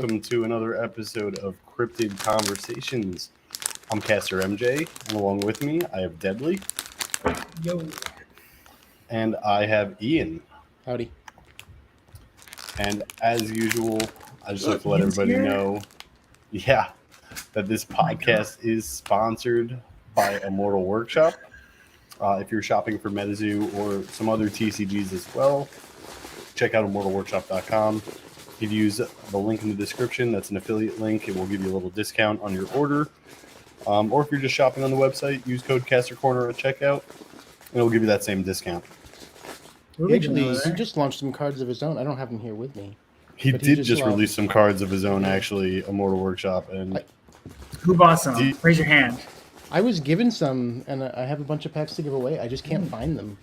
welcome to another episode of Cryptid Conversations. I'm Caster MJ, and along with me, I have Deadly. Yo. And I have Ian. Howdy. And as usual, I just like to let everybody know, that this podcast is sponsored by Immortal Workshop. If you're shopping for Metazoo or some other TCGs as well, check out immortalworkshop.com. If you use the link in the description, that's an affiliate link. It will give you a little discount on your order. Or if you're just shopping on the website, use code CasterCorner at checkout, and it'll give you that same discount. He just launched some cards of his own. I don't have them here with me. He did just release some cards of his own, actually, Immortal Workshop. And who bought some? Raise your hand. I was given some, and I have a bunch of packs to give away. I just can't find them.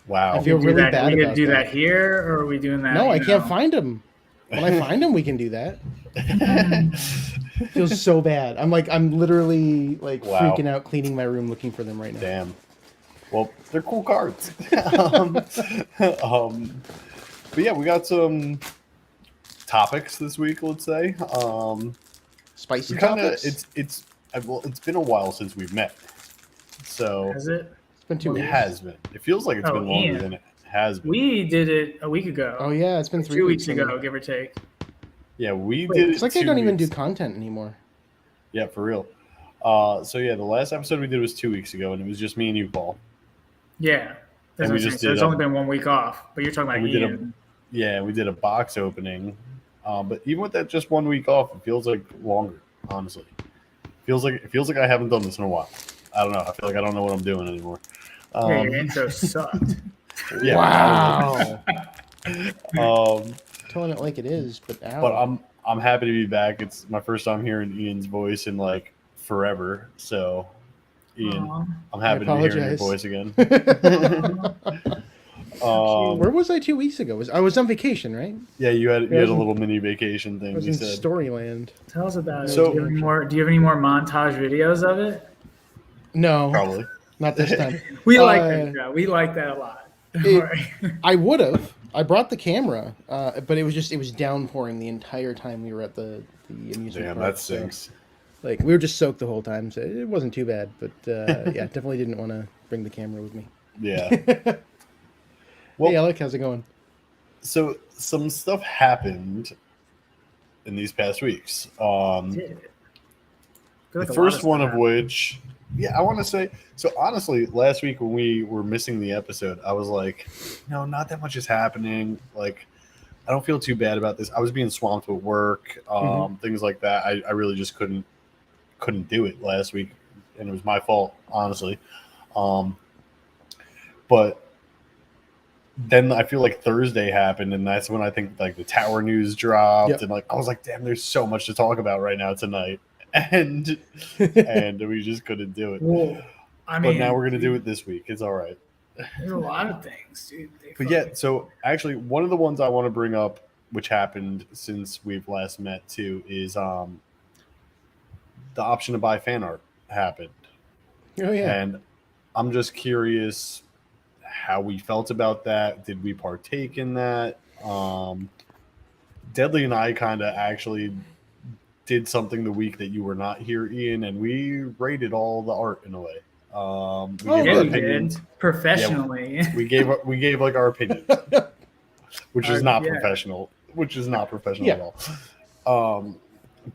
Wow. I feel really bad about that. We do that here, or are we doing that? No, I can't find them. When I find them, we can do that. Feels so bad. I'm literally freaking out, cleaning my room, looking for them right now. Damn. Well, they're cool cards. But yeah, we got some topics this week. Let's say Spicy topics. It's been a while since we've met. So has it? It's been 2 weeks. It has been. It feels like it's been longer than it has been. We did it a week ago. Oh yeah, it's been 3 weeks ago, give or take. Yeah, we did it. It's like they don't even do content anymore. Yeah, for real. So yeah, the last episode we did was 2 weeks ago, and it was just me and you, Paul. Yeah, that's what I'm saying. So it's only been 1 week off, but you're talking about Ian. We did a box opening, but even with that just 1 week off, it feels like longer. Honestly, it feels like I haven't done this in a while. I don't know. I feel like I don't know what I'm doing anymore. Yeah, your intro sucked. Yeah, wow. Telling it like it is, but I'm happy to be back. It's my first time hearing Ian's voice in like forever. So, Ian, I'm happy to be hearing your voice again. Where was I 2 weeks ago? I was on vacation, right? Yeah, you had a little mini vacation thing. I was in Storyland. Tell us about it. So, do you have any more montage videos of it? No, probably not this time. We like that. We like that a lot. I would have. I brought the camera, but it was downpouring the entire time we were at the amusement park. Damn, that stinks. So, we were just soaked the whole time, so it wasn't too bad. But yeah, definitely didn't want to bring the camera with me. Yeah. Well, hey, Alec, how's it going? So some stuff happened in these past weeks. The first one of which, I want to say. So honestly, last week when we were missing the episode, I was like, no, not that much is happening. Like, I don't feel too bad about this. I was being swamped with work, things like that. I really just couldn't do it last week, and it was my fault, honestly. But then I feel like Thursday happened, and that's when I think the Tower news dropped, and I was like, damn, there's so much to talk about right now tonight, and we just couldn't do it. Well, but now we're gonna do it this week. It's all right. There's a lot of things, dude. But yeah, so actually, one of the ones I want to bring up, which happened since we've last met too, is the option to buy fan art happened. Oh yeah, and I'm just curious how we felt about that. Did we partake in that? Deadly and I kind of actually did something the week that you were not here, Ian, and we rated all the art in a way. We did professionally. Yeah, we gave our opinions, which is not professional. Which is not professional at all.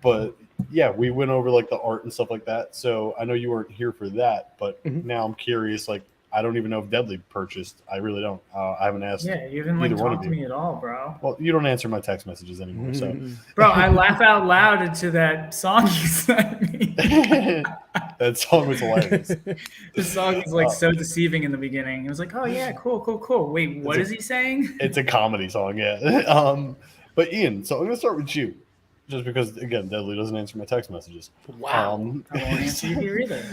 But yeah, we went over the art and stuff like that. So I know you weren't here for that, but now I'm curious. I don't even know if Deadly purchased. I really don't. I haven't asked. Yeah, you haven't talked to me at all, bro. Well, you don't answer my text messages anymore. So, bro, I laugh out loud to that song you sent me. That song was hilarious. The song is so deceiving in the beginning. It was like, oh yeah, cool. Wait, what is he saying? It's a comedy song, yeah. But Ian, so I'm gonna start with you, just because again, Deadly doesn't answer my text messages. Wow. I won't answer you here either.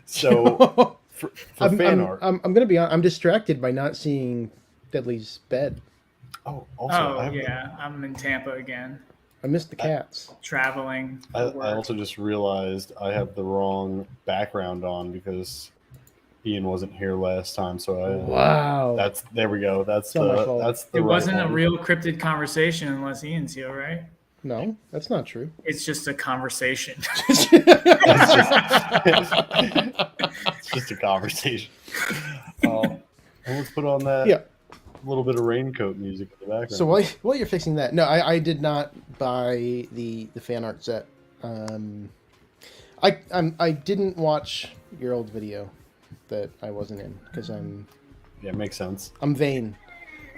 So. For fan art. I'm going to be honest. I'm distracted by not seeing Deadly's bed. Oh, also. I'm in Tampa again. I missed the cats. Traveling. I also just realized I have the wrong background on because Ian wasn't here last time. So wow. There we go. That's my fault. That's the It right wasn't one. a real cryptid conversation unless Ian's here, right? No, that's not true. It's just a conversation. It's just a conversation. And let's put on that little bit of Raincoat music in the background. So while you're fixing that, no, I did not buy the fan art set. I didn't watch your old video that I wasn't in because yeah, it makes sense. I'm vain.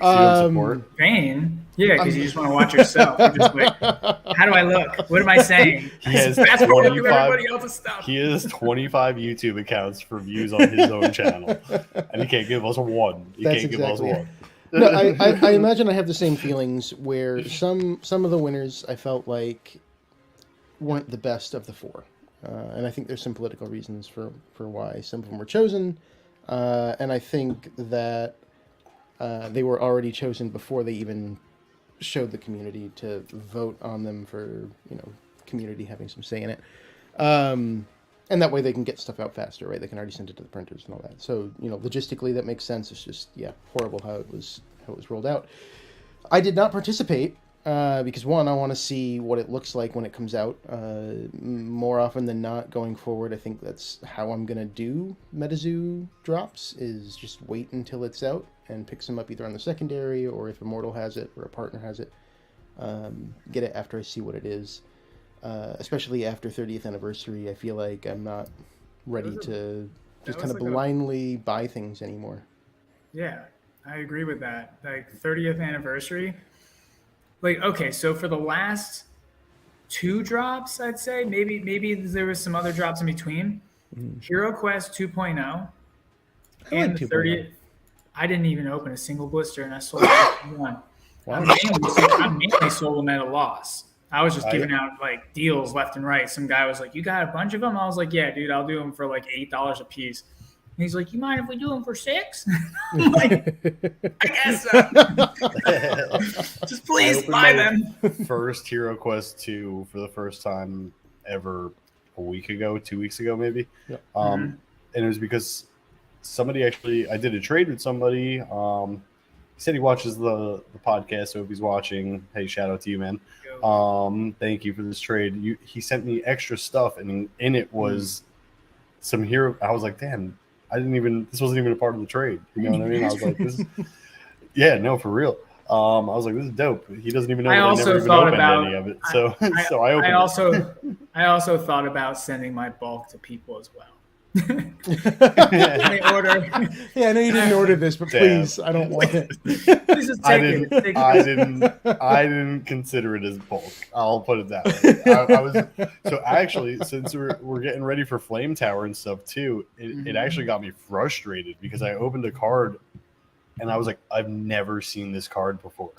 So you don't support? Vain? Yeah, because you just want to watch yourself. You're just like, how do I look? What am I saying? He has Fast forward through 25 everybody else's stuff. He has 25 YouTube accounts for views on his own channel, and he can't give us one. He That's can't exactly give us one. No, I imagine I have the same feelings where some of the winners I felt like weren't the best of the four, and I think there's some political reasons for why some of them were chosen, and I think that they were already chosen before they even showed the community to vote on them for community having some say in it, and that way they can get stuff out faster, right? They can already send it to the printers and all that. So logistically that makes sense. It's just horrible how it was rolled out. I did not participate because one, I want to see what it looks like when it comes out. More often than not, going forward, I think that's how I'm gonna do Metazoo drops. Is just wait until it's out and pick some up either on the secondary or if Immortal has it or a partner has it. Get it after I see what it is. Especially after 30th anniversary, I feel like I'm not ready to just kind of blindly buy things anymore. Yeah, I agree with that. Like 30th anniversary. Like, okay, so for the last 2 drops, I'd say, maybe there was some other drops in between. Hero Quest 2.0 and the 30th. I didn't even open a single blister, and I sold one. Wow. I mainly sold them at a loss. I was just giving out like deals left and right. Some guy was like, "You got a bunch of them?" I was like, "Yeah, dude, I'll do them for like $8 a piece." And he's like, "You mind if we do them for $6?" I'm like, I guess so. Just please buy them. First Hero Quest 2 for the first time ever a week ago, 2 weeks ago, maybe. Yep. And it was because somebody I did a trade with somebody. He said he watches the podcast, so if he's watching, hey, shout out to you, man. Thank you for this trade. He sent me extra stuff, and in it was some hero. I was like, damn, this wasn't even a part of the trade. You know what I mean? I was like, this is, yeah, no, for real. I was like, this is dope. He doesn't even know that I never even opened any of it. So I opened it. I also thought about sending my bulk to people as well. They order. Yeah, I know you didn't order this, but please, I don't want it. Please just take it. I didn't consider it as bulk. I'll put it that way. So actually, since we're getting ready for Flame Tower and stuff too, it actually got me frustrated because I opened a card and I was like, I've never seen this card before.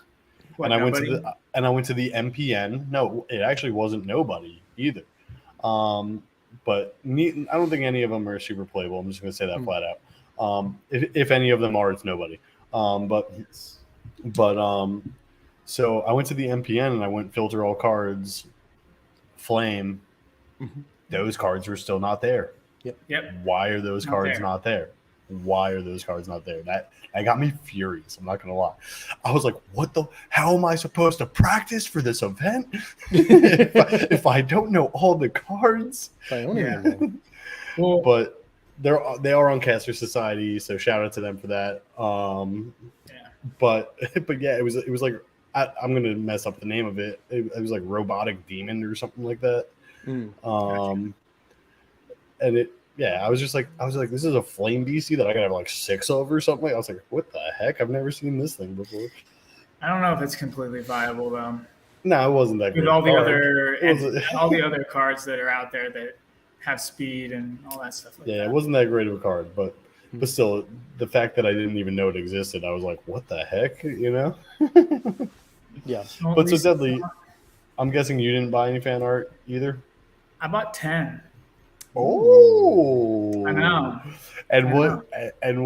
What, I went to the MPN. No, it actually wasn't nobody either. But I don't think any of them are super playable. I'm just going to say that flat out. If any of them are, it's nobody. So I went to the MPN and I went filter all cards, flame. Mm-hmm. Those cards were still not there. Yep. Why are those cards not there? Why are those cards not there? That got me furious. I'm not going to lie. I was like, how am I supposed to practice for this event if I don't know all the cards? Well, but they are on Caster Society, so shout out to them for that. But yeah, it was like, I'm going to mess up the name of it. It was like Robotic Demon or something like that. And I was like, this is a flame BC that I gotta have like 6 of or something. I was like, what the heck? I've never seen this thing before. I don't know if it's completely viable though. No, it wasn't that great. With all the other cards that are out there that have speed and all that stuff like that. Yeah, it wasn't that great of a card, but still, the fact that I didn't even know it existed, I was like, what the heck, you know? Yeah. But so Deadly, I'm guessing you didn't buy any fan art either? I bought 10. Oh, I know. And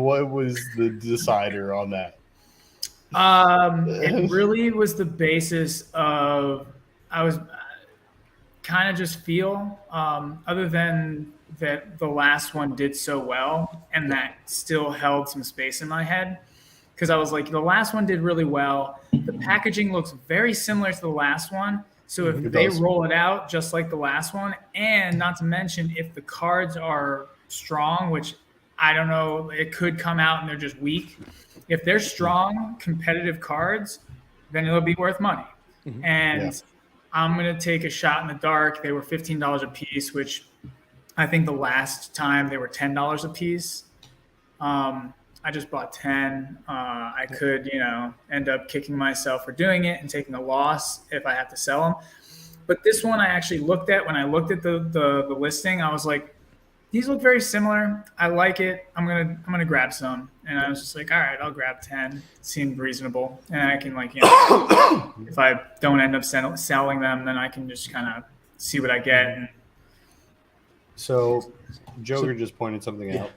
what was the decider on that? It really was the basis of I was kind of just feel. Other than that, the last one did so well, and that still held some space in my head because I was like, the last one did really well. The packaging looks very similar to the last one, So if It they does. roll it out just like the last one, and not to mention if the cards are strong, which I don't know, it could come out and they're just weak. If they're strong, competitive cards, then it'll be worth money. And Yeah. I'm going to take a shot in the dark. They were $15 a piece, which I think the last time they were $10 a piece. I just bought 10. I could, end up kicking myself for doing it and taking a loss if I have to sell them. But this one I actually looked at when I looked at the listing. I was like, these look very similar. I like it. I'm gonna grab some. And I was just like, all right, I'll grab 10. It seemed reasonable. And I can if I don't end up selling them, then I can just kind of see what I get. And So Joker just pointed something out.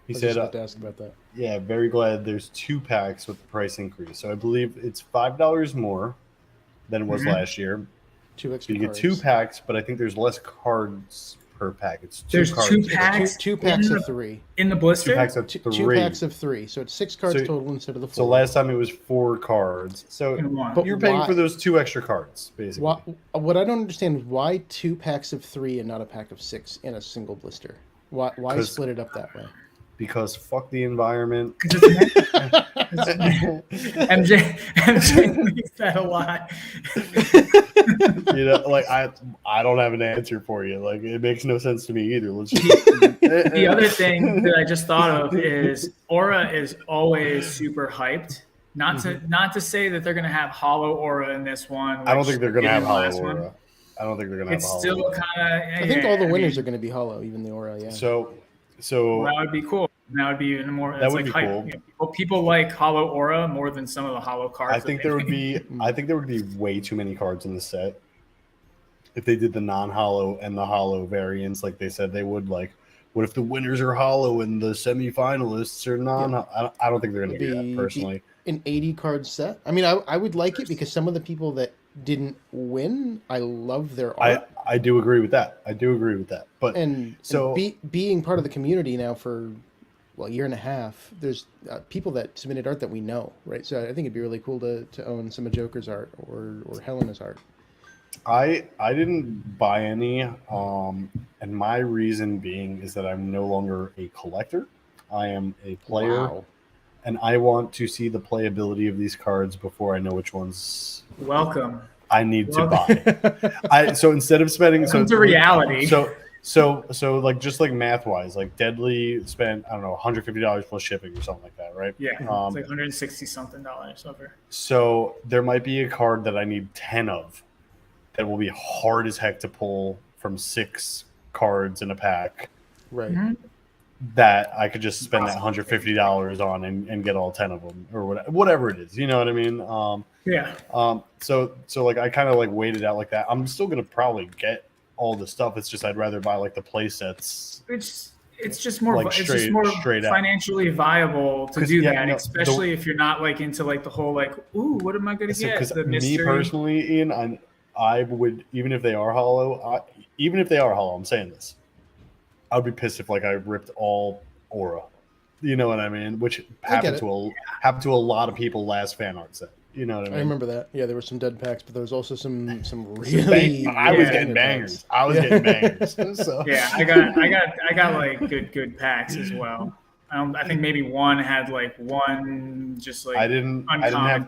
He I was said, just about to ask about that. yeah, very glad there's 2 packs with the price increase. So I believe it's $5 more than it was last year. 2 extra You get cards. 2 packs, but I think there's less cards per pack. It's 2 there's cards. 2 packs. Two packs of 3. In the blister? 2 packs of 3. 2 packs of 3. So it's 6 cards So- total instead of the 4. So last time it was 4 cards. So In one. But you're paying why- for those 2 extra cards, basically. What I don't understand is why 2 packs of 3 and not a pack of 6 in a single blister. Why 'Cause- split it up that way? Because fuck the environment. MJ makes that a lot. I don't have an answer for you. Like, it makes no sense to me either. Let's just The other thing that I just thought of is Aura is always super hyped. Not to say that they're going to have hollow Aura in this one. I don't think they're going to have hollow last one. aura. I don't think they're going to have It's hollow still aura. kind of. I think all the winners are going to be hollow, even the Aura. Yeah. So That would be cool. That would be even more. That That's would like be hype. cool. You know, people like hollow Aura more than some of the hollow cards. I think there would be way too many cards in the set if they did the non-hollow and the hollow variants like they said they would. Like, what if the winners are hollow and the semifinalists are non? Yeah. I don't think they're going to do that personally. An 80 card set. I mean, I would like it because some of the people that didn't win, I love their art. I do agree with that. But being part of the community now for a year and a half, there's people that submitted art that we know, right? So I think it'd be really cool to own some of Joker's art or Helena's art. I didn't buy any, and my reason being is that I'm no longer a collector. I am a player. Wow. And I want to see the playability of these cards before I know which ones Welcome. I need to buy. So instead of spending to reality. So like just like math wise, like Deadly spent I don't know $150 plus shipping or something like that, right? Yeah, it's like $160 something over. So there might be a card that I need 10 of that will be hard as heck to pull from 6 cards in a pack. Right. Mm-hmm. That I could just spend that $150 on and get all 10 of them or whatever it is. You know what I mean? Yeah. So like I kind of like waited out like that. I'm still gonna probably get all the stuff. It's just I'd rather buy like the play sets. It's just more like straight financially viable to do that, especially if you're not like into like the whole like, ooh, what am I gonna get? Because the me mystery. personally, Ian, I would even if they are hollow, I'm saying this. I would be pissed if like I ripped all Aura. You know what I mean? Which happened to a lot of people last fan art set. You know what I mean? I remember that. Yeah, there were some dead packs, but there was also some really. I was getting bangers. Getting bangers. So. Yeah, I got like good packs as well. I think maybe one had like one just like I didn't have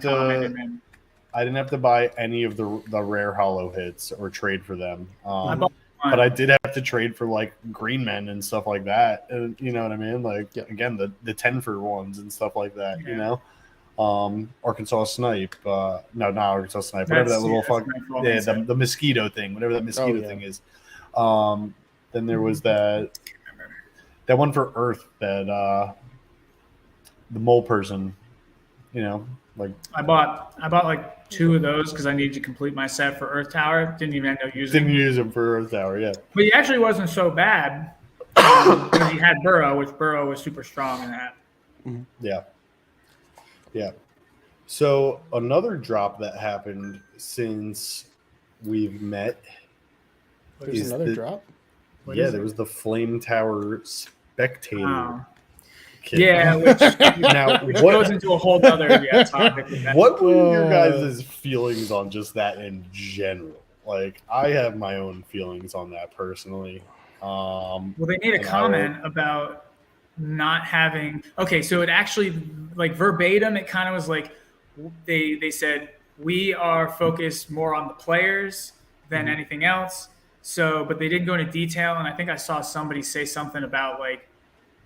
to buy any of the rare hollow hits or trade for them. But I did have to trade for like green men and stuff like that. And you know what I mean? Like again, the 10 for ones and stuff like that. Yeah. You know, Arkansas Snipe. No, not Arkansas Snipe. Whatever that little the mosquito thing. Whatever that mosquito thing is. Then there was that one for Earth that the mole person. You know, like I bought like 2 of those because I needed to complete my set for Earth Tower. Didn't even end up using. Didn't use them for Earth Tower, yeah. But he actually wasn't so bad because he had Burrow, which Burrow was super strong in that. Yeah. Yeah. So another drop that happened since we've met. There's another drop? There was the Flame Tower Spectator. kidding. Yeah, which what goes into a whole other topic. With that. what were your guys' feelings on just that in general? Like, I have my own feelings on that personally. Well, they made a and comment about not having. Okay, so it actually, like verbatim, it kind of was like they said we are focused more on the players than anything else. So, but they didn't go into detail, and I think I saw somebody say something about like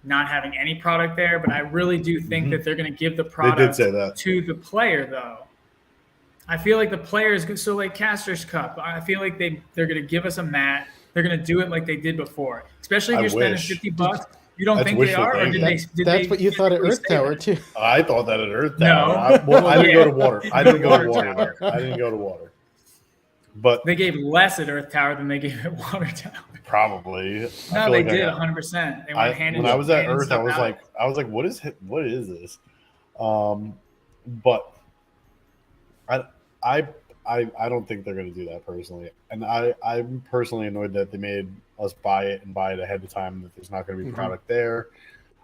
not having any product there. But I really do think that they're going to give the product say that. to the player, though. I feel like the players, so like Caster's Cup, I feel like they're going to give us a mat. They're going to do it like they did before, especially if you're spending $50. You don't That's think they wishful are, or thinking. That's what you thought at Earth Tower that? too. I thought that at Earth No. Tower. I didn't go to water. I didn't go to Water water. Tower. I didn't go to water. But They gave less at Earth Tower than they gave at Water Tower. probably. No, they did 100%. They went When I was at Earth, I was like, what is this? But I don't think they're going to do that personally, and I'm personally annoyed that they made us buy it ahead of time. That there's not going to be product there.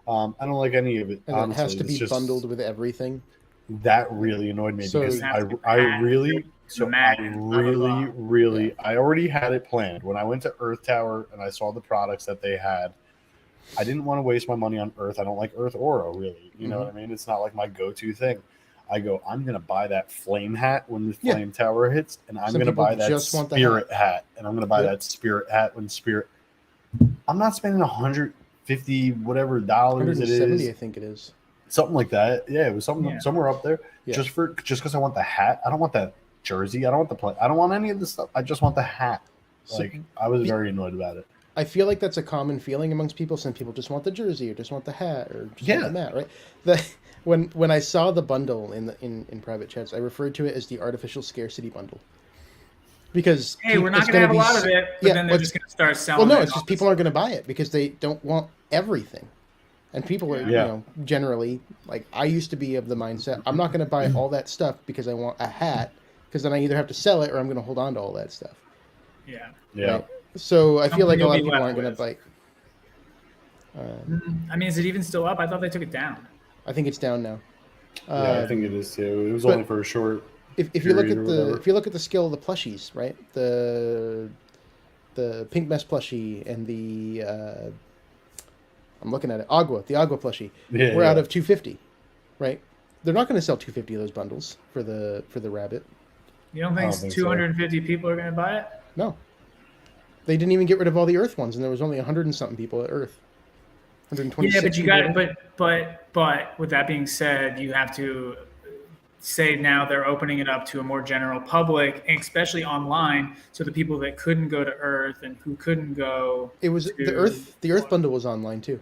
I don't like any of it. And honestly. it has to be bundled with everything. That really annoyed me So because I already had it planned when I went to Earth Tower and I saw the products that they had. I didn't want to waste my money on Earth. I don't like Earth Aura, really. You know what I mean? It's not like my go-to thing. I'm going to buy that flame hat when the flame tower hits, and I'm going to buy that spirit hat, and I'm going to buy that spirit hat when spirit. I'm not spending $150 whatever dollars it is. I think it is. Something like that. Yeah, it was somewhere up there. Yeah. Just because I want the hat. I don't want that jersey. I don't want the play. I don't want any of this stuff. I just want the hat. Like, I was very annoyed about it. I feel like that's a common feeling amongst people. Some people just want the jersey or just want the hat or just want the mat, right? When I saw the bundle in private chats, I referred to it as the artificial scarcity bundle. Because we're not going to have a lot of it, but then they're just going to start selling. Well, no, it's just people aren't going to buy it because they don't want everything. And people are, generally, like, I used to be of the mindset, I'm not going to buy all that stuff because I want a hat, because then I either have to sell it or I'm going to hold on to all that stuff. Yeah. Right? So I feel like a lot of people aren't going to buy. I mean, is it even still up? I thought they took it down. I think it's down now. I think it is too. It was only for a short. If you look at the skill of the plushies, right? The pink mess plushie and the I'm looking at it. The Agua plushie. We're out of 250, right? They're not going to sell 250 of those bundles for the rabbit. You don't think 250 people are going to buy it? No. They didn't even get rid of all the Earth ones, and there was only 100 and something people at Earth. 126. Yeah, but you got it. But with that being said, you have to say now they're opening it up to a more general public, and especially online, so the people that couldn't go to Earth and who couldn't go. It was the Earth bundle was online too,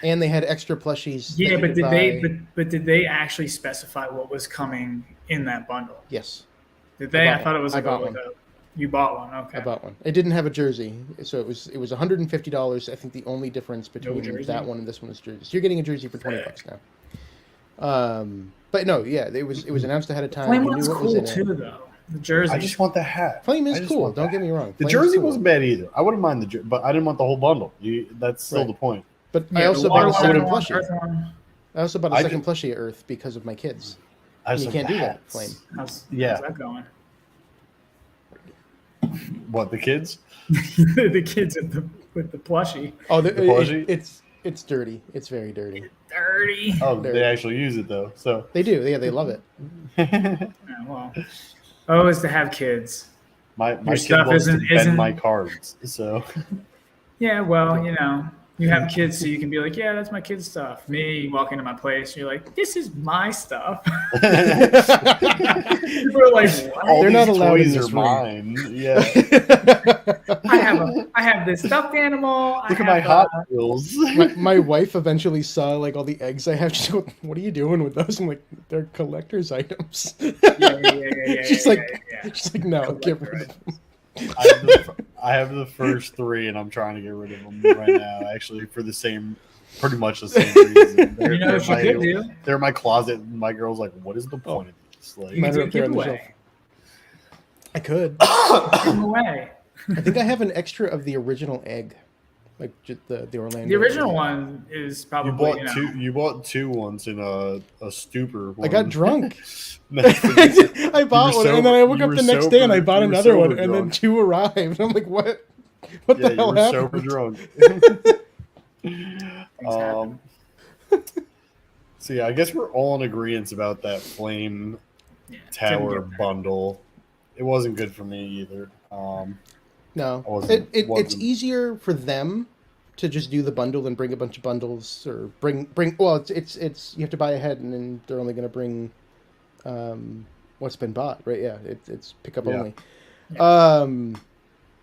and they had extra plushies. Yeah, but did they actually specify what was coming in that bundle? Yes. Did they? I thought it was like you bought one. Okay. I bought one. It didn't have a jersey, so it was $150. I think the only difference between that one and this one is jersey. So you're getting a jersey for $20 now. But no, yeah, it was announced ahead of time. Flame was cool too, though. The jersey. I just want the hat. Flame is cool. Don't get me wrong. The jersey wasn't bad either. I wouldn't mind the jersey, but I didn't want the whole bundle. That's still the point. But I also bought a second plushie. I also bought a second plushie at Earth because of my kids. You can't do that, Flame. How's that going? What, the kids? The kids with the plushie. Oh, the plushie? It's dirty. It's very dirty. Dirty. Oh, they actually use it though. So they do. Yeah, they love it. Is to have kids. My stuff isn't my cards. So. Yeah, well, you have kids, so you can be like, yeah, that's my kid's stuff. Me, you walk into my place, you're like, this is my stuff. People are like, what? They're not allowed in this mine. Yeah. I have this stuffed animal. Look at my Hot Wheels. My wife eventually saw like all the eggs I have. She's like, what are you doing with those? I'm like, they're collector's items. Yeah. She's like, no, get rid of them. I have the first three, and I'm trying to get rid of them right now. Actually, for pretty much the same reason. They're in my closet, and my girl's like, "What is the point of this?" Like, you can do a giveaway. I could. Give them away. I think I have an extra of the original egg like the Orlando. The original one is probably You bought two once in a stupor. I got drunk. No, I bought one, and then I woke you up were the next day and I sober- bought you were another one, sober and then drunk. two arrived. I'm like, what? What Yeah, the you hell were happened? sober drunk. Things happen. So yeah, I guess we're all in agreement about that flame Yeah, tower didn't get bundle. It wasn't good for me either. No, I wasn't- it's wasn't- easier for them to just do the bundle than bring a bunch of bundles or bring. Well, it's you have to buy ahead, and then they're only going to bring what's been bought, right? Yeah, it's pickup Yeah. only. Yeah.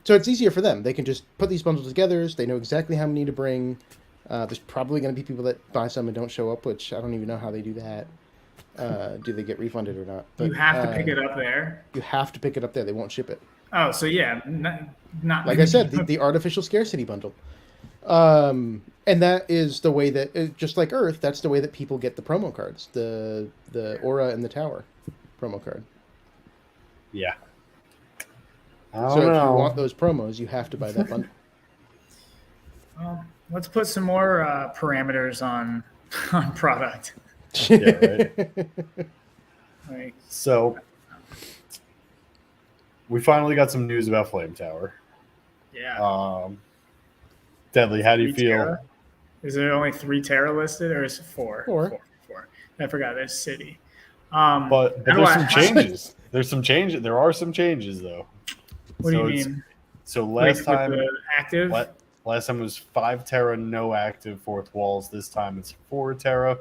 So it's easier for them. They can just put these bundles together. They know exactly how many to bring. There's probably going to be people that buy some and don't show up, which I don't even know how they do that. Do they get refunded or not? But, you have to pick it up there. You have to pick it up there. They won't ship it. Oh, so yeah, not Like I said, the artificial scarcity bundle. And that is the way that, just like Earth, that's the way that people get the promo cards, the Aura and the Tower promo card. Yeah. So if you want those promos, you have to buy that bundle. Well, let's put some more parameters on product. Yeah, right. Like, So we finally got some news about Flame Tower. yeah. Deadly, how do you 3 feel? Terra? Is there only 3 Terra listed, or is it 4? Four. Four. I forgot. There's City. But how do there's I- some changes. There's some changes. There are some changes though. What do you it's- mean? So Like last time, with the active? last time was 5 Terra, no active fourth walls. This time it's 4 Terra,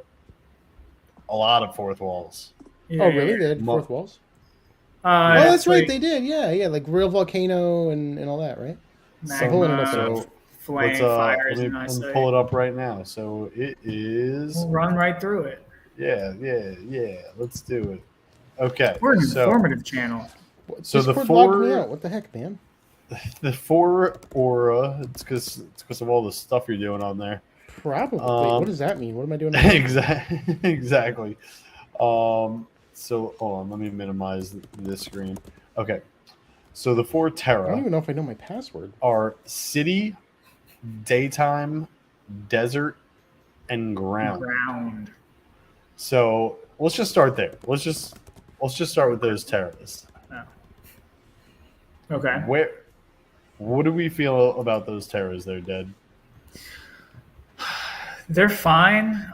a lot of fourth walls. Yeah, Oh, really? yeah. They had Mo- fourth walls? Uh, Oh, that's right. like They did. Yeah. Like Real Volcano and all that, right? Pulling it up magma, there. flame, Let's fire let is me, a nice let me pull it up right now. So it is. We'll run right through it. Yeah. Let's do it. Okay. We're an So informative channel. So the Discord logged me 4 out. What the heck, man? the 4 Aura. It's because of all the stuff you're doing on there. Probably. Wait, what does that mean? What am I doing? Now? Exactly. So hold on, let me minimize this screen. Okay. So the 4 I don't Terra even know if I know my password. are city, daytime, desert, and ground. So let's just start there. Let's just start with those terras. Oh. Okay. What do we feel about those terras? They're dead. They're fine.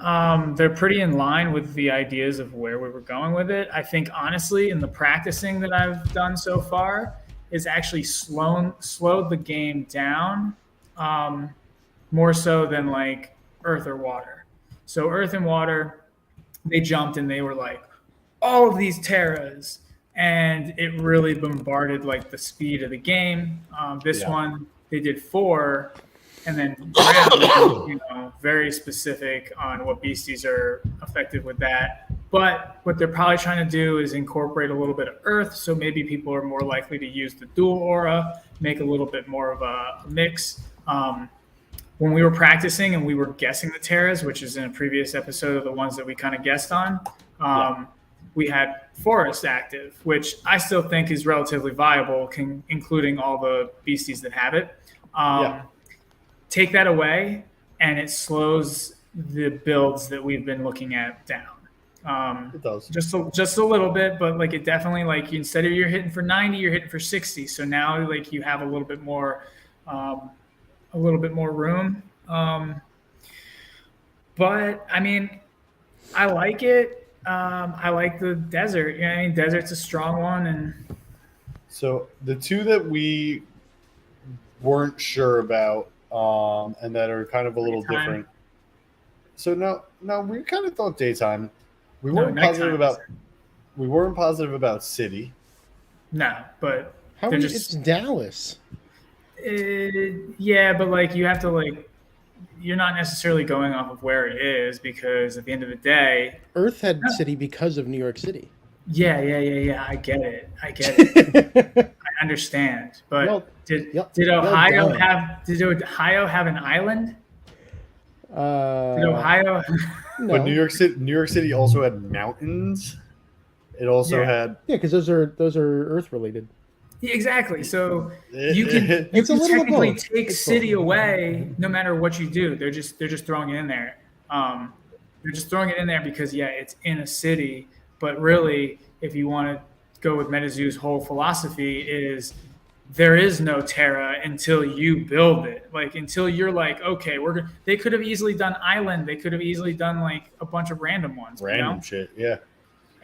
They're pretty in line with the ideas of where we were going with it. I think, honestly, in the practicing that I've done so far, is actually slowed the game down more so than like Earth or Water. So Earth and Water, they jumped and they were like, all of these terras, and it really bombarded like the speed of the game. This one, they did 4. And then ground, very specific on what beasties are effective with that. But what they're probably trying to do is incorporate a little bit of Earth, so maybe people are more likely to use the dual aura, make a little bit more of a mix. When we were practicing and we were guessing the terras, which is in a previous episode of the ones that we kind of guessed on, we had Forest active, which I still think is relatively viable, including all the beasties that have it. Take that away, and it slows the builds that we've been looking at down. It does. Just a little bit, but like it definitely, like, instead of you're hitting for 90, you're hitting for 60. So now like you have a little bit more room. But I mean, I like it. I like the desert. You know what I mean? Desert's a strong one, and So the two that we weren't sure about, and that are kind of a little Daytime. different. So no, we kind of thought daytime. We weren't nighttime. positive about city. no, but How they're is just it's Dallas? yeah, but like you have to, like, you're not necessarily going off of where it is, because at the end of the day, Earth had city because of New York City. yeah, I get it. I understand. But Well, did well Ohio done. have an island? Did No. Ohio? But New York City also had mountains. It also Yeah. had Yeah, because those are Earth related. Yeah, exactly. So you can It's a little of technically both. take It's city both. away no matter what you do. They're just throwing it in there. Um, they're just throwing it in there because yeah, it's in a city. But really, if you want to go with Metazoo's whole philosophy, is there is no Terra until you build it. Like until you're like, okay, we're gonna. They could have easily done island. They could have easily done like a bunch of random ones. You Random know. shit. Yeah.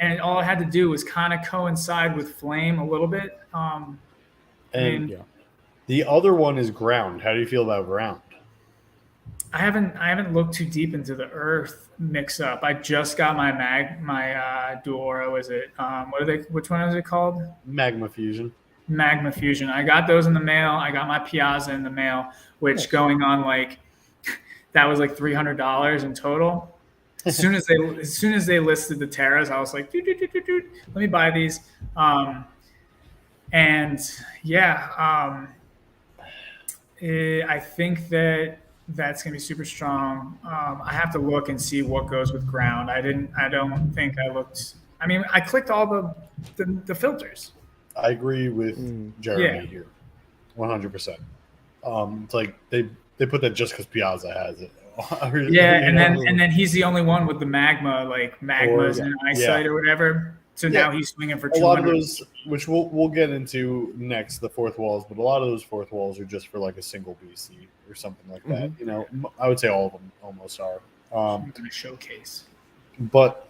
And all I had to do was kind of coincide with Flame a little bit. I And mean, Yeah. the other one is ground. How do you feel about ground? I haven't looked too deep into the Earth mix up. I just got my dual aura. Was it what are they? Which one is it called? Magma fusion. Magma Fusion. I got those in the mail. I got my Piazza in the mail, which Nice. going on like that was like $300 in total. As soon as they listed the Terras, I was like, doot, doot, doot, doot, doot, let me buy these. And yeah, I think that's gonna be super strong. I have to look and see what goes with ground. I didn't. I don't think I looked. I mean, I clicked all the filters. I agree with Jeremy Yeah. here, 100%. It's like they put that just because Piazza has it. Yeah, You and know? then he's the only one with the magma, like magmas Or- and eyesight or whatever. So Yeah. now he's swinging for a lot of 200. those, which we'll get into next, the fourth walls, but a lot of those fourth walls are just for like a single BC or something like that. You know, I would say all of them almost are. I'm gonna showcase. But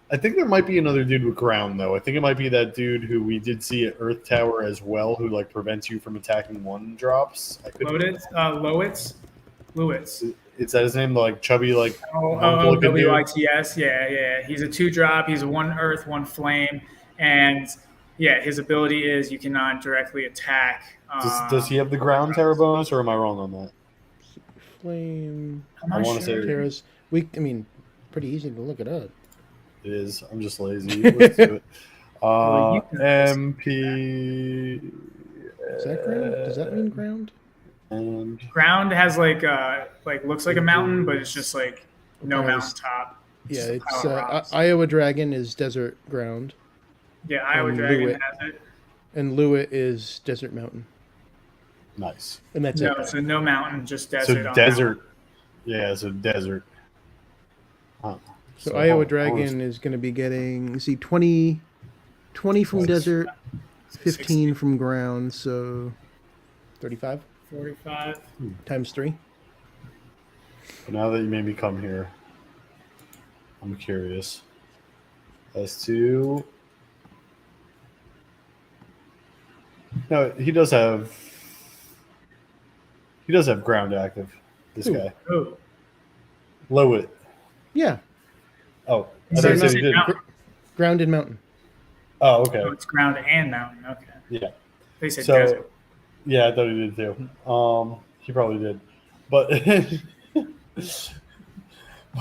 I think there might be another dude with ground though. I think it might be that dude who we did see at Earth Tower as well, who like prevents you from attacking one drops. I could. Lowitz. Is that his name? The, like chubby, like Oh, looking dude? WITS. Yeah. He's a 2-drop. He's a 1 earth, 1 flame, and yeah, his ability is you cannot directly attack. Does he have the ground terror bonus, or am I wrong on that? Flame. I'm I not want to sure. say Terrace. I mean, pretty easy to look it up. it is. I'm just lazy. Let's do it. Well, you can- MP. Is that ground? Does that mean ground? And Ground has like looks like a mountain, but it's just like no Piles. mountaintop. Yeah, Just a it's pile of rocks. Iowa Dragon is desert ground, Yeah, Iowa and Dragon Lewitt. has it. and Lewitt is desert mountain, nice. and that's No, it. so no mountain, just So desert. on desert. Yeah, so desert. Huh. So I Iowa wanna- Dragon is going to be getting 20 from Nice. desert, mountain. 15 from ground, so 35 45. times 3. But now that you made me come here, I'm curious as to. No, he does have ground active. This Who? guy, Oh, Lowit. Yeah, Oh, He I said thought you said he did. mountain. ground and mountain. Oh, okay. Oh, it's ground and mountain. Okay. Yeah. They said So, desert. yeah, I thought he did too. He probably did, but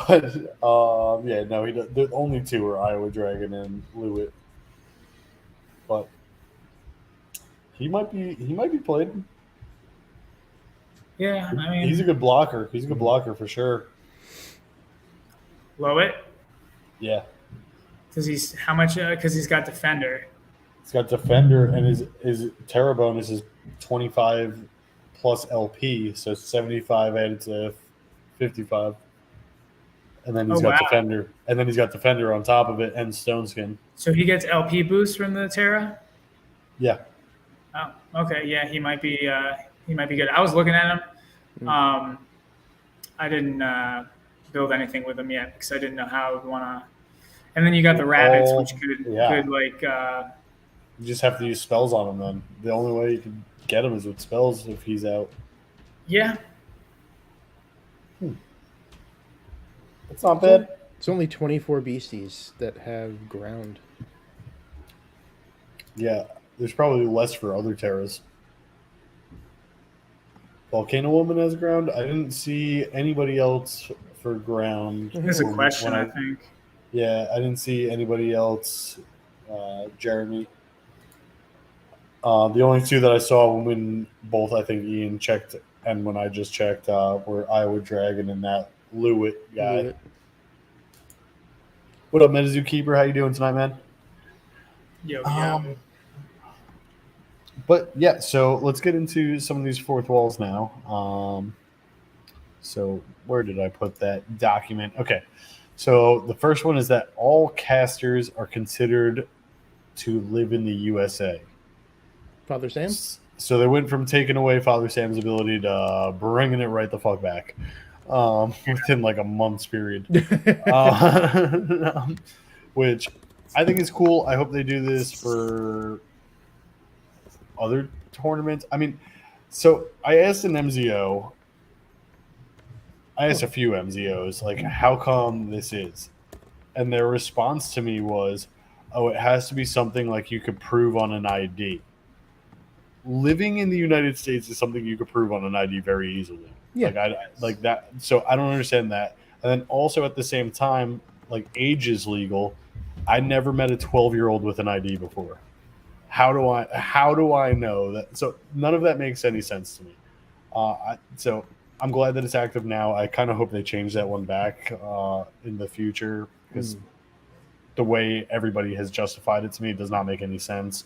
yeah, no, he does. The only two are Iowa Dragon and Lewitt, but he might be played. Yeah, I mean, He's a good blocker. He's a good blocker for sure. Lowit. Yeah, Because he's how much? Because he's got defender. he's got defender, and his terror bonus is 25 plus LP, so 75 added to 55. And then he's got defender, and then he's got defender on top of it, and stone skin. So he gets LP boost from the Terra. Yeah, Oh, okay. Yeah, he might be good. I was looking at him. I didn't build anything with him yet because I didn't know how I would want to. And then you got the rabbits, which could like. you just have to use spells on him. Then the only way you can get him is with spells if he's out. Yeah. It's not bad. It's only 24 beasties that have ground. Yeah, there's probably less for other terras. Volcano Woman has ground. I didn't see anybody else for ground. There's a question, when I think. Yeah, I didn't see anybody else. Jeremy. The only two that I saw when both I think Ian checked and when I just checked were Iowa Dragon and that Lewitt guy. Lewitt. What up, Metazoo Keeper? How you doing tonight, man? Yo. But yeah, so let's get into some of these fourth walls now. So where did I put that document? Okay. So the first one is that all casters are considered to live in the USA. Father Sam? So they went from taking away Father Sam's ability to bringing it right the fuck back within like a month's period. Which I think is cool. I hope they do this for other tournaments. I mean, so I asked an MZO, I asked a few MZOs, like, how come this is? And their response to me was, oh, it has to be something like you could prove on an ID. Living in the United States is something you could prove on an ID very easily. Yeah. Like that. So I don't understand that. And then also at the same time, like age is legal. I never met a 12-year-old with an ID before. How do I know that? So none of that makes any sense to me. So I'm glad that it's active now. I kind of hope they change that one back in the future because the way everybody has justified it to me does not make any sense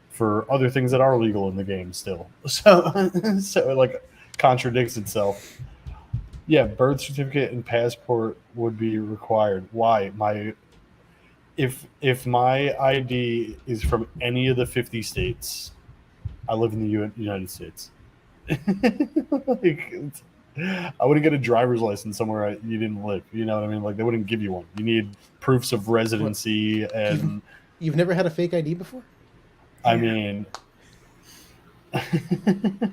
for other things that are legal in the game still. So it like contradicts itself. Yeah, birth certificate and passport would be required. Why? If my ID is from any of the 50 states, I live in the United States. Like, I wouldn't get a driver's license somewhere you didn't live. You know what I mean? Like they wouldn't give you one. You need proofs of residency and. You've never had a fake ID before? I mean, the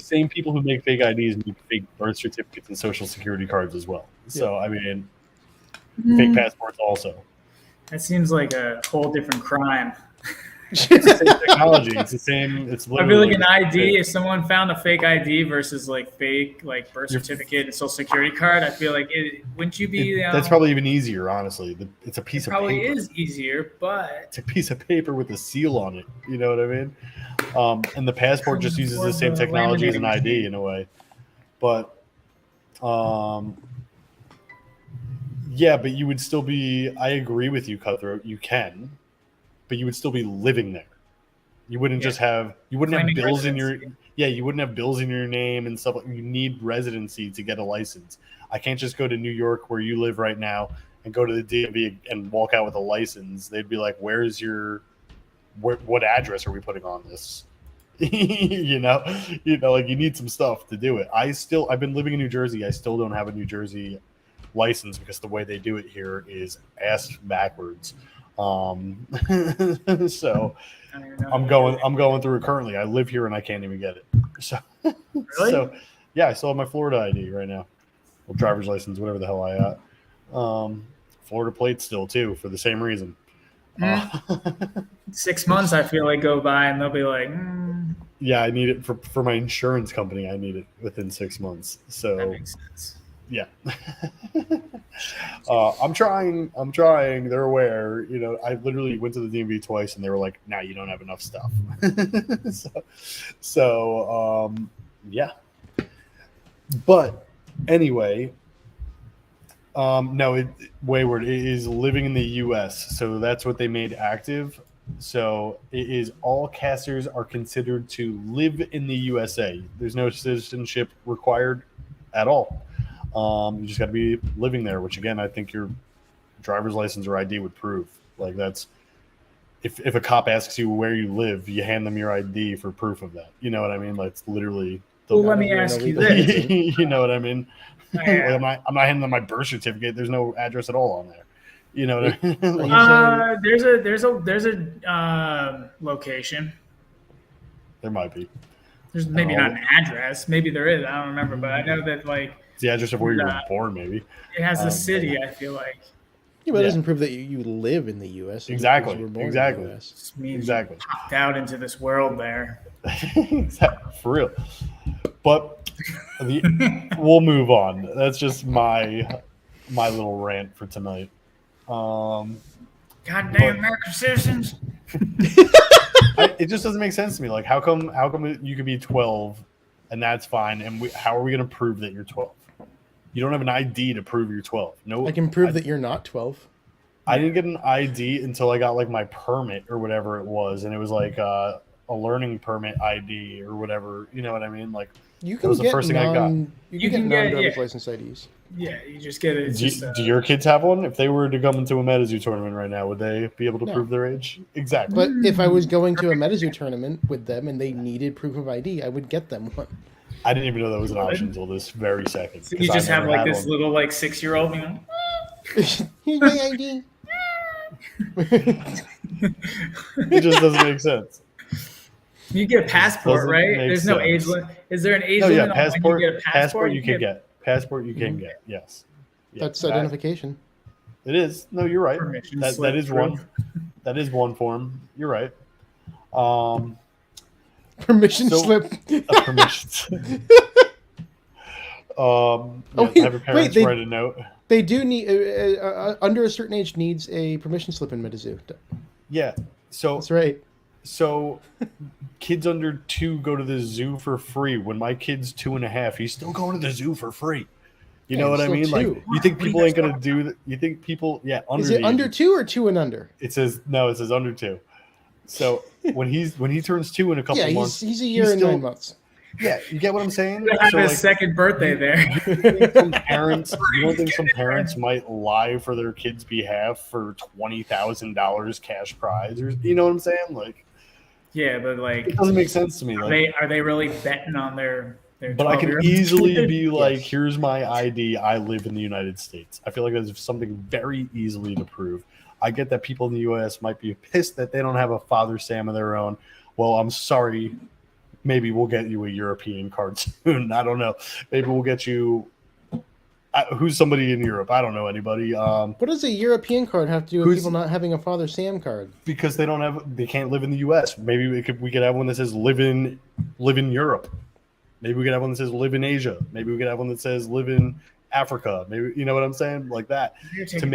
same people who make fake IDs make fake birth certificates and social security cards as well. So I mean, fake passports also. That seems like a whole different crime. It's the same technology. It's the same. It's I feel like an ID. If someone found a fake ID versus like fake like birth certificate and social security card, I feel like wouldn't you be? That's probably even easier, honestly. It's a piece of paper. Probably is easier, but it's a piece of paper with a seal on it. You know what I mean? And the passport just uses the same technology as an ID in a way. But, yeah, but you would still be. I agree with you, Cutthroat. You can. But you would still be living there. You wouldn't just have. You wouldn't have bills in your. Yeah, you wouldn't have bills in your name and stuff. You need residency to get a license. I can't just go to New York where you live right now and go to the DMV and walk out with a license. They'd be like, "Where's your? What address are we putting on this?" you know, like you need some stuff to do it. I've been living in New Jersey. I still don't have a New Jersey license because the way they do it here is ass backwards. So I'm going through it currently. I live here and I can't even get it. So, really? So yeah, I still have my Florida ID right now. Well, driver's license, whatever the hell I got. Florida plate still too for the same reason. 6 months, I feel like go by and they'll be like, yeah, I need it for my insurance company. I need it within 6 months. So that makes sense. Yeah. I'm trying. They're aware. You know, I literally went to the DMV twice and they were like, nah, you don't have enough stuff. Yeah. But anyway, no, Wayward is living in the U.S., so that's what they made active. So it is all casters are considered to live in the USA. There's no citizenship required at all. You just got to be living there, which again, I think your driver's license or ID would prove. Like that's if a cop asks you where you live, you hand them your ID for proof of that. You know what I mean? Like it's literally. Well, let me ask you this. You know what I mean? Like, I'm not handing them my birth certificate. There's no address at all on there. You know what I mean? There's a location. There might be. There's maybe not an address. Maybe there is. I don't remember, but I know that like. It's the address of where you were born, maybe. It has the city, I feel like. Yeah, but it doesn't prove that you live in the U.S. Exactly. You were born exactly. In the US. It just means exactly. you popped out into this world there. For real. But we'll move on. That's just my little rant for tonight. Goddamn American citizens. It just doesn't make sense to me. Like, how come you could be 12 and that's fine, and how are we going to prove that you're 12? You don't have an ID to prove you're 12. No, I can prove that you're not 12. I didn't get an ID until I got like my permit or whatever it was, and it was like a learning permit ID or whatever. You know what I mean? Like You that can was the get first thing I got. You can get, non-driver's yeah. license IDs. Yeah, you just get it. It's Do, just, do your kids have one? If they were to come into a Metazoo tournament right now, would they be able to No. prove their age? Exactly. But if I was going to a Metazoo tournament with them and they needed proof of ID, I would get them one. I didn't even know that was an option until this very second. So you 'cause just I have never like had this one. little like 6-year-old, you know? Here's my ID. It just doesn't make sense. You get a passport, doesn't right? make There's no age sense. limit. Is there an age No, limit yeah, on when passport. you get a Passport you can get. Passport you can Mhm. get. Yes. Yeah, That's that- identification. It is. No, you're right. Permission That slip is proof. one. That is one form. You're right. Permission So- slip. A permission. Oh, Have your parents they- write a note. They do need under a certain age needs a permission slip in Metazoo. Yeah. So That's right. So, kids under 2 go to the zoo for free. When my kid's 2.5, he's still going to the zoo for free. You know Yeah, what I he's mean? still Like, 2. you think What are you people guys ain't gonna talking do that? You think people? Yeah, under Is it the under age- 2 or 2 and under? It says no. It says under 2. So when he turns 2 in a couple Yeah, months, he's a year and still- 9 months. Yeah, you get what I'm saying? He'll have So, his like, second birthday there. some parents, you don't think some parents might lie for their kids' behalf for $20,000 cash prize, or you know what I'm saying? Like, Yeah, but like, it doesn't make sense to me. Like, are they really betting on their but I can 12-year-old easily kid? be like, Yes. here's my ID. I live in the United States. I feel like that's something very easily to prove. I get that people in the U.S. might be pissed that they don't have a Father Sam of their own. Well, I'm sorry. Maybe we'll get you a European card soon. I don't know. Maybe we'll get you. Who's somebody in Europe? I don't know anybody. What does a European card have to do with Who's- people not having a Father Sam card? Because they can't live in the U.S. Maybe we could have one that says live in Europe. Maybe we could have one that says live in Asia. Maybe we could have one that says live in Africa. Maybe you know what I'm saying, like that, You're to taking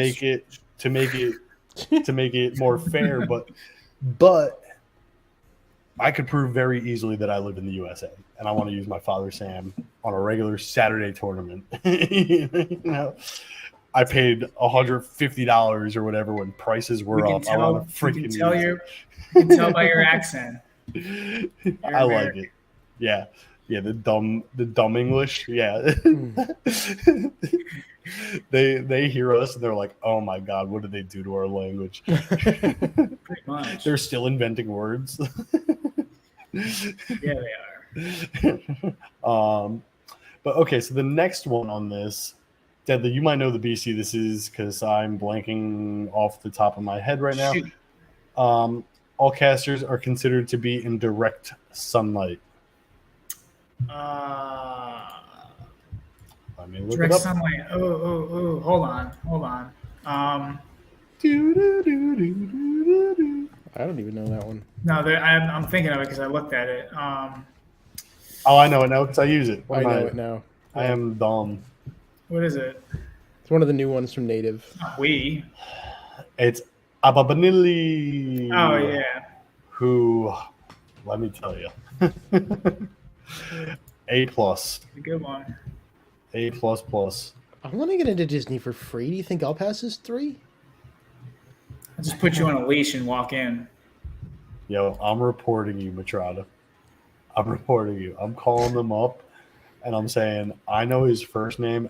make it more fair. But I could prove very easily that I live in the USA and I want to use my Father Sam on a regular Saturday tournament. You know, I paid $150 or whatever when prices were We up. can I want to tell, freaking you can tell use you can tell by your accent. it. I like it. Yeah. Yeah, the dumb English. Yeah. They hear us and they're like, "Oh my god, what did they do to our language?" Pretty much. They're still inventing words. Yeah, they are. But okay, so the next one on this, Deadly, you might know the BC this is because I'm blanking off the top of my head right now. Shoot. All casters are considered to be in direct sunlight. Let me look Direct it up. sunlight. Oh. Hold on. I don't even know that one. No, I'm thinking of it because I looked at it. Oh, I know it now because I use it. I know it now. I am dumb. What is it? It's one of the new ones from Native. We. It's Ababanili. Oh yeah. Who, let me tell you, A+, A good one. A++. I want to get into Disney for free. Do you think I'll pass this 3? I'll just put you on a leash and walk in. Yo, I'm reporting you, Matrada. I'm reporting you. I'm calling them up, and I'm saying I know his first name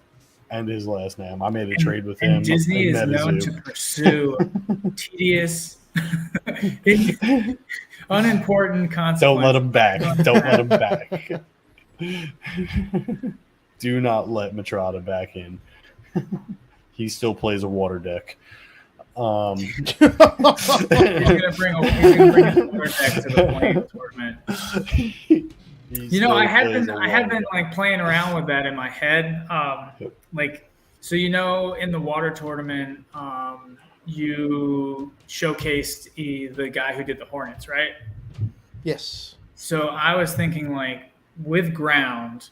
and his last name. I made a trade with him. And Disney in is known Metazoo. to pursue tedious, unimportant consequences. Don't let him back. Don't let him back. Do not let Matrada back in. He still plays a water deck. He's gonna bring a water deck to the plane tournament. You know, I have been like playing around with that in my head. Like, so you know, in the water tournament, you showcased the guy who did the Hornets, right? Yes. So I was thinking, like, with ground,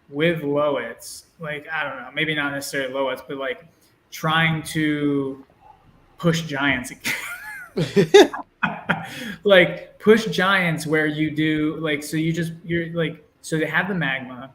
with Lowits, like, I don't know, maybe not necessarily Lowits, but like trying to push giants. Like, push giants where you do, like, so you're like, so they have the magma.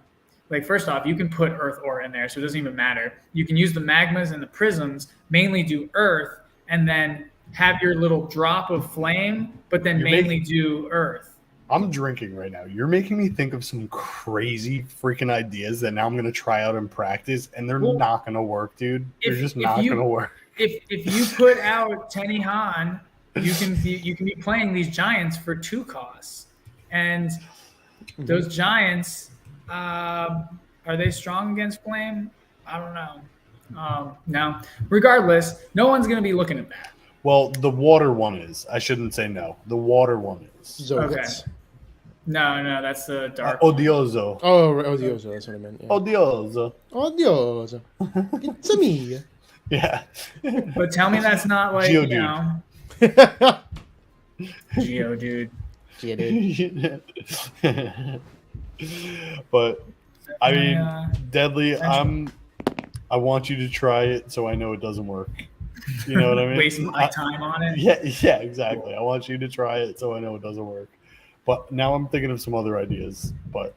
Like, first off, you can put earth ore in there, so it doesn't even matter. You can use the magmas and the prisms, mainly do earth, and then have your little drop of flame, but then mainly do earth. I'm drinking right now. You're making me think of some crazy freaking ideas that now I'm going to try out and practice, and they're not going to work, dude. They're just not going to work. If you put out Tenny Han, you can be playing these giants for 2 costs, and those giants are they strong against flame? I don't know. No. Regardless, no one's going to be looking at that. Well, the water one is. I shouldn't say no. The water one is. Okay. No, that's the dark. Odioso. Oh, Odioso. That's what I meant. Yeah. Odioso. It's me. Yeah. But tell me that's not like, Geodude. Geodude. But I mean, Deadly, I want you to try it so I know it doesn't work. You know what I mean? Waste my time on it. Yeah, exactly. I want you to try it so I know it doesn't work. But now I'm thinking of some other ideas. But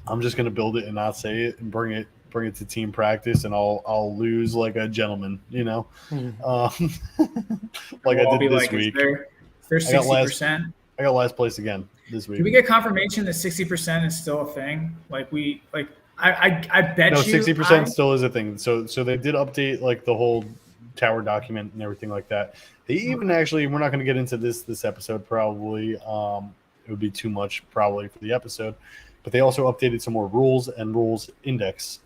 I'm just gonna build it and not say it and bring it to team practice, and I'll lose like a gentleman, you know, like I did this week. There's 60%. I got last place again this week. Did we get confirmation that 60% is still a thing? I bet no, you 60% still is a thing. So they did update like the whole tower document and everything like that. They even actually, we're not going to get into this episode probably. It would be too much probably for the episode, but they also updated some more rules and rules index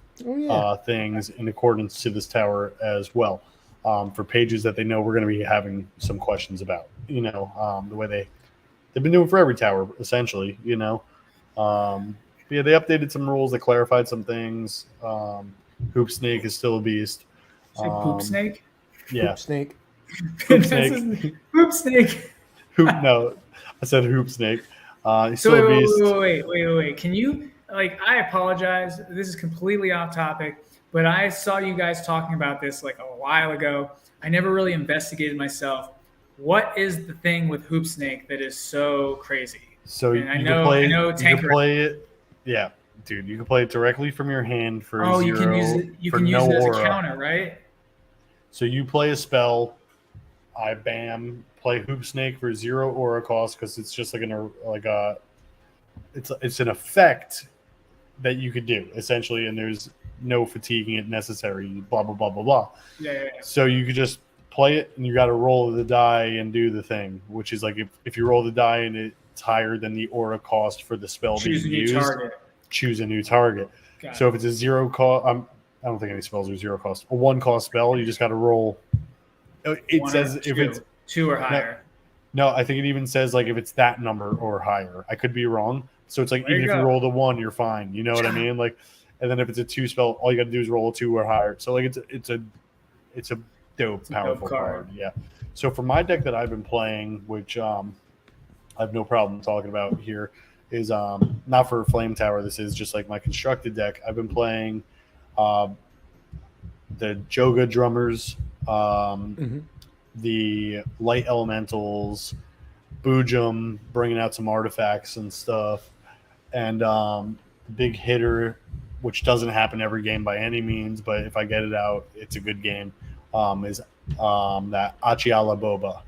things in accordance to this tower as well, for pages that they know we're going to be having some questions about. You know, the way they've been doing for every tower essentially. You know, yeah, they updated some rules. They clarified some things. Hoop Snake is still a beast. Poop Snake. Yeah. Hoop Snake. Hoop Snake. Hoop Snake. No, I said Hoop Snake. He's still a beast. Wait. Can you, I apologize. This is completely off topic, but I saw you guys talking about this like a while ago. I never really investigated myself. What is the thing with Hoop Snake that is so crazy? So you can play it. Yeah, dude, you can play it directly from your hand for zero. You can use it. You can use it as a counter, right? So you play a spell. I play Hoop Snake for 0 aura cost because it's just it's an effect that you could do essentially, and there's no fatiguing it necessary. Blah blah blah blah blah. Yeah. So you could just play it, and you got to roll the die and do the thing, which is like if you roll the die and it's higher than the aura cost for the spell being used, choose a new target. So if it's a 0 cost, I don't think any spells are 0 cost. A 1 cost spell, you just got to roll. It says if it's 2 or higher. No, I think it even says like if it's that number or higher. I could be wrong. So it's like even if you roll the 1, you're fine. You know what I mean? Like, and then if it's a 2 spell, all you got to do is roll a 2 or higher. So like it's a dope, powerful card. Yeah. So for my deck that I've been playing, which I have no problem talking about here, is not for Flame Tower. This is just like my constructed deck. I've been playing the Joga Drummers, the Light Elementals, Boojum, bringing out some artifacts and stuff, and the big hitter, which doesn't happen every game by any means, but if I get it out, it's a good game, is that Achiala Boba.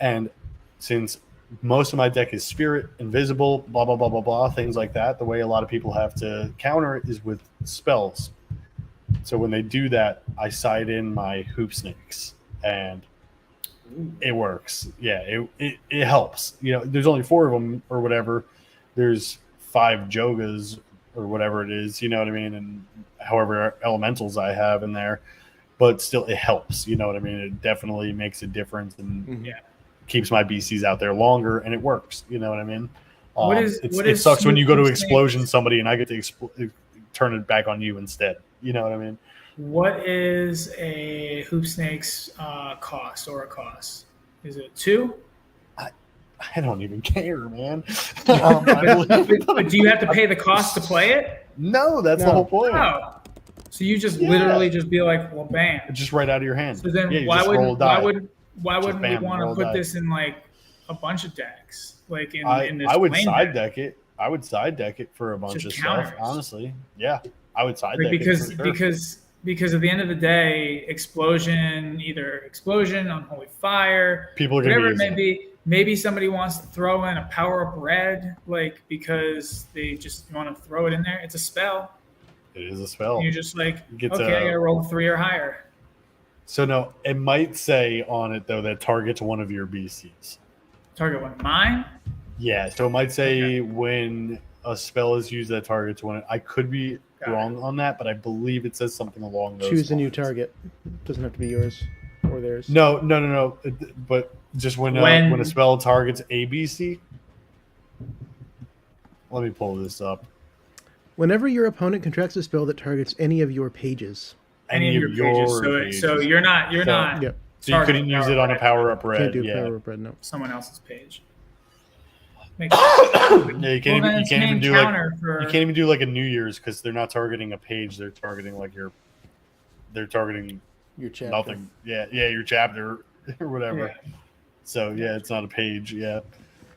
And since most of my deck is Spirit, Invisible, blah, blah, blah, blah, blah, things like that, the way a lot of people have to counter it is with spells. So when they do that, I side in my Hoop Snakes, and it works. Yeah, it helps. You know, there's only 4 of them or whatever. There's 5 Jogas or whatever it is, you know what I mean? And however elementals I have in there, but still it helps, you know what I mean? It definitely makes a difference, and keeps my BCs out there longer, and it works, you know what I mean? It sucks when you go to explosion somebody and I get to turn it back on you instead. You know what I mean? What is a Hoop Snake's cost or a cost? Is it 2? I don't even care, man. But do you have to pay the cost to play it? No, that's the whole point. Oh. So you just literally just be like, well, bam. Just right out of your hand. So then why wouldn't we want to put this in like a bunch of decks? Like in this I would side deck it. I would side deck it for a bunch of stuff, honestly. Yeah. I would side deck because it for sure. because because at the end of the day, either explosion, unholy fire, People are going to be whatever it using may be. Maybe somebody wants to throw in a power up red, like because they just want to throw it in there. It's a spell. It is a spell. And you're just like, Gets okay, I gotta roll 3 or higher. So no, it might say on it though that targets one of your BCs. Target one of mine? Yeah, so it might say when a spell is used that targets one. I could be wrong on that, but I believe it says something along those Choose lines. a new target. Doesn't have to be yours or theirs. No. But just when a spell targets a BC. Let me pull this up. Whenever your opponent contracts a spell that targets any of your pages. Any of your pages. So you're not. Yep. So you couldn't use it on a power up red. Can't do power up red. No. Someone else's page. You can't even do like a New Year's because they're not targeting a page. They're targeting they're targeting your chapter. Nothing. Yeah, your chapter or whatever. Yeah. So yeah, it's not a page. Yeah.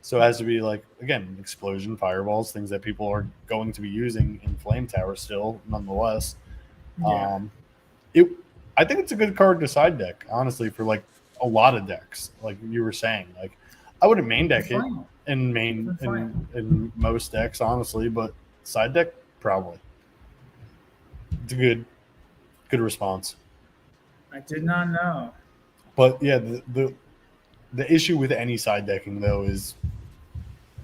So it has to be like, again, explosion, fireballs, things that people are going to be using in Flame Tower still, nonetheless. Yeah. I think it's a good card to side deck, honestly, for like a lot of decks. Like you were saying, like I wouldn't main deck it in most decks, honestly, but side deck probably. It's a good response. I did not know. But yeah, the issue with any side decking though is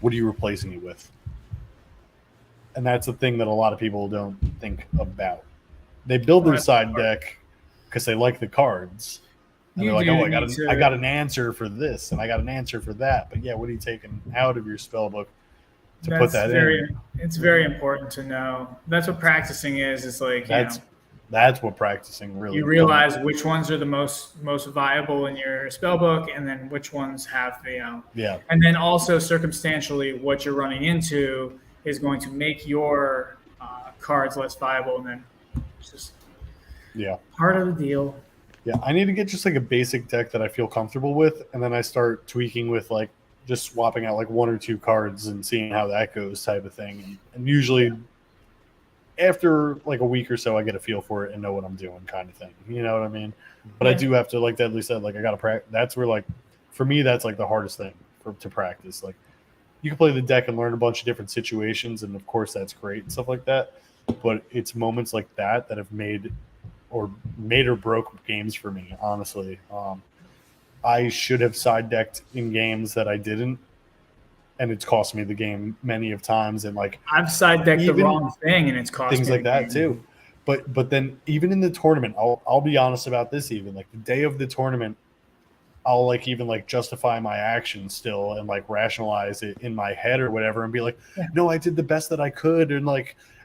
what are you replacing it with? And that's the thing that a lot of people don't think about. They build their side deck because they like the cards. And they're like, oh, I got an answer for this and I got an answer for that. But yeah, what are you taking out of your spell book to put that in? It's very important to know. That's what practicing is. It's like that's what practicing really. You realize which ones are the most viable in your spell book, and then which ones have yeah. And then also circumstantially, what you're running into is going to make your cards less viable, and then it's just part of the deal. Yeah, I need to get just like a basic deck that I feel comfortable with, and then I start tweaking with like just swapping out like 1 or 2 cards and seeing how that goes, type of thing. And usually, after like a week or so, I get a feel for it and know what I'm doing, kind of thing. You know what I mean? But I do have to, like Deadly said, like I got to practice. That's where, like, for me, that's like the hardest thing to practice. Like, you can play the deck and learn a bunch of different situations, and of course that's great and stuff like that. But it's moments like that that have made or broke games for me, honestly. I should have side decked in games that I didn't, and it's cost me the game many of times. And like I've side decked the wrong thing, and it's cost things me like that too. But then even in the tournament, I'll be honest about this. Even like the day of the tournament, I'll like even like justify my actions still and like rationalize it in my head or whatever, and be like, no, I did the best that I could, and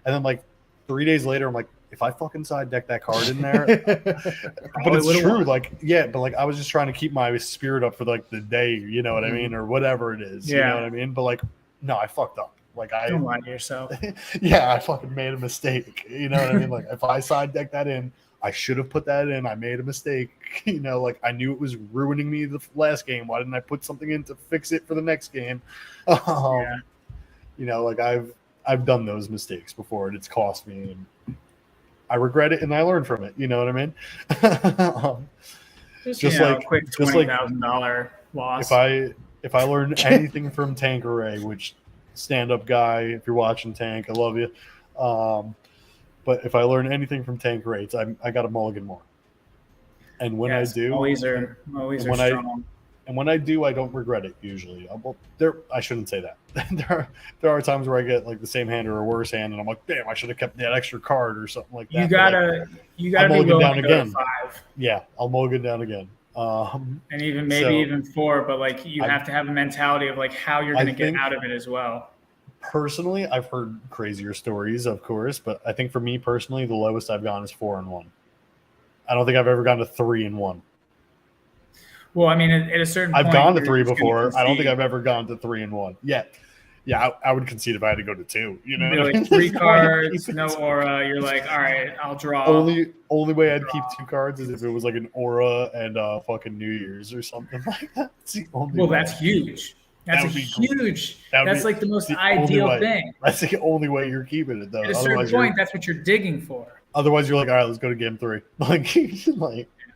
then like 3 days later, I'm like, if I fucking side deck that card in there, but it's true. Like, yeah, but like I was just trying to keep my spirit up for like the day, you know what I mean, or whatever it is, you know what I mean. But like, no, I fucked up. Like don't lie to yourself. Yeah, I fucking made a mistake. You know what I mean? Like if I side decked that in, I should have put that in. I made a mistake. You know, like I knew it was ruining me the last game. Why didn't I put something in to fix it for the next game? You know, like I've done those mistakes before, and it's cost me, and I regret it, and I learned from it. You know what I mean? Just like quick $20,000 loss. If I learn anything from Tanqueray, which stand-up guy, if you're watching Tank, I love you. But if I learn anything from Tanqueray, it's I got a mulligan more. And when I do, always are strong. And when I do, I don't regret it usually. I shouldn't say that. there are times where I get like the same hand or a worse hand, and I'm like, damn, I should have kept that extra card or something like that. You gotta be willing to go again. To 5. Yeah, I'll mulligan down again. And even 4, but like you have to have a mentality of like how you're going to get out of it as well. Personally, I've heard crazier stories, of course, but I think for me personally, the lowest I've gone is 4-1. I don't think I've ever gone to 3-1. Well, I mean, at a certain point, I've gone to 3 before. I don't think I've ever gone to 3-1 yet. Yeah, I would concede if I had to go to 2. You know, like 3 cards, no aura. You're like, all right, I'll draw. Only way I'd keep 2 cards is if it was like an aura and fucking New Year's or something like that. That's the only way. That's huge. That's huge. That's like the most ideal thing. That's the only way you're keeping it, though. At a certain point, that's what you're digging for. Otherwise, you're like, all right, let's go to game 3.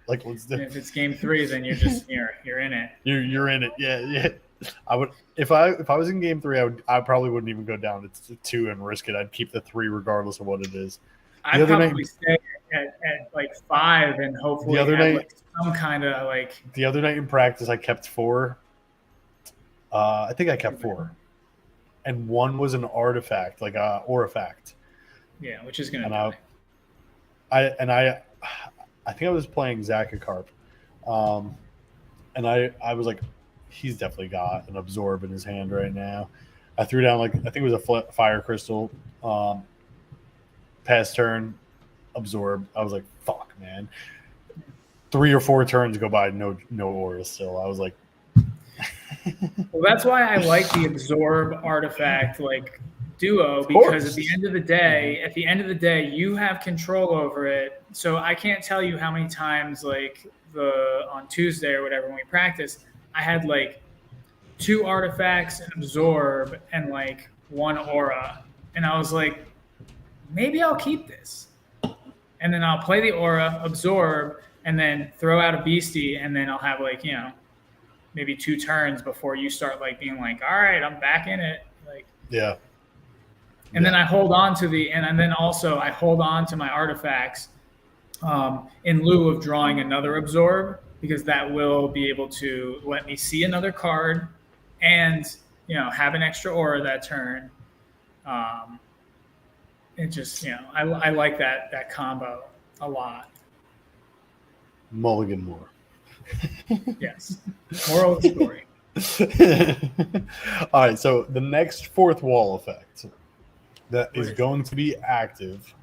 Like let's do. And if it's game 3, then you're just you're in it. You're in it. Yeah. I would if I was in game 3, I probably wouldn't even go down to 2 and risk it. I'd keep the 3 regardless of what it is. I'd probably stay at like 5 and hopefully the other have night, like some kind of like. The other night in practice, I kept 4. I think I kept 4, and 1 was an artifact, like a Aurifact. Yeah, which is gonna die. I think I was playing Zakakarp, and I was like, he's definitely got an Absorb in his hand right now. I threw down like I think it was a Fire Crystal, pass turn, Absorb. I was like, fuck, man. 3 or 4 turns go by, no aura still. I was like, well, that's why I like the Absorb artifact like duo, because at the end of the day, you have control over it. So I can't tell you how many times like on Tuesday or whatever when we practice, I had like 2 artifacts, an Absorb, and like 1 aura, and I was like, maybe I'll keep this, and then I'll play the aura, Absorb, and then throw out a beastie, and then I'll have like maybe 2 turns before you start like being like, all right, I'm back in it, like yeah. And then I hold on to I hold on to my artifacts in lieu of drawing another Absorb, because that will be able to let me see another card and have an extra aura that turn. It just I like that combo a lot. Mulligan more. Yes. Moral of the story. All right, so the next 4th wall effect that is going to be active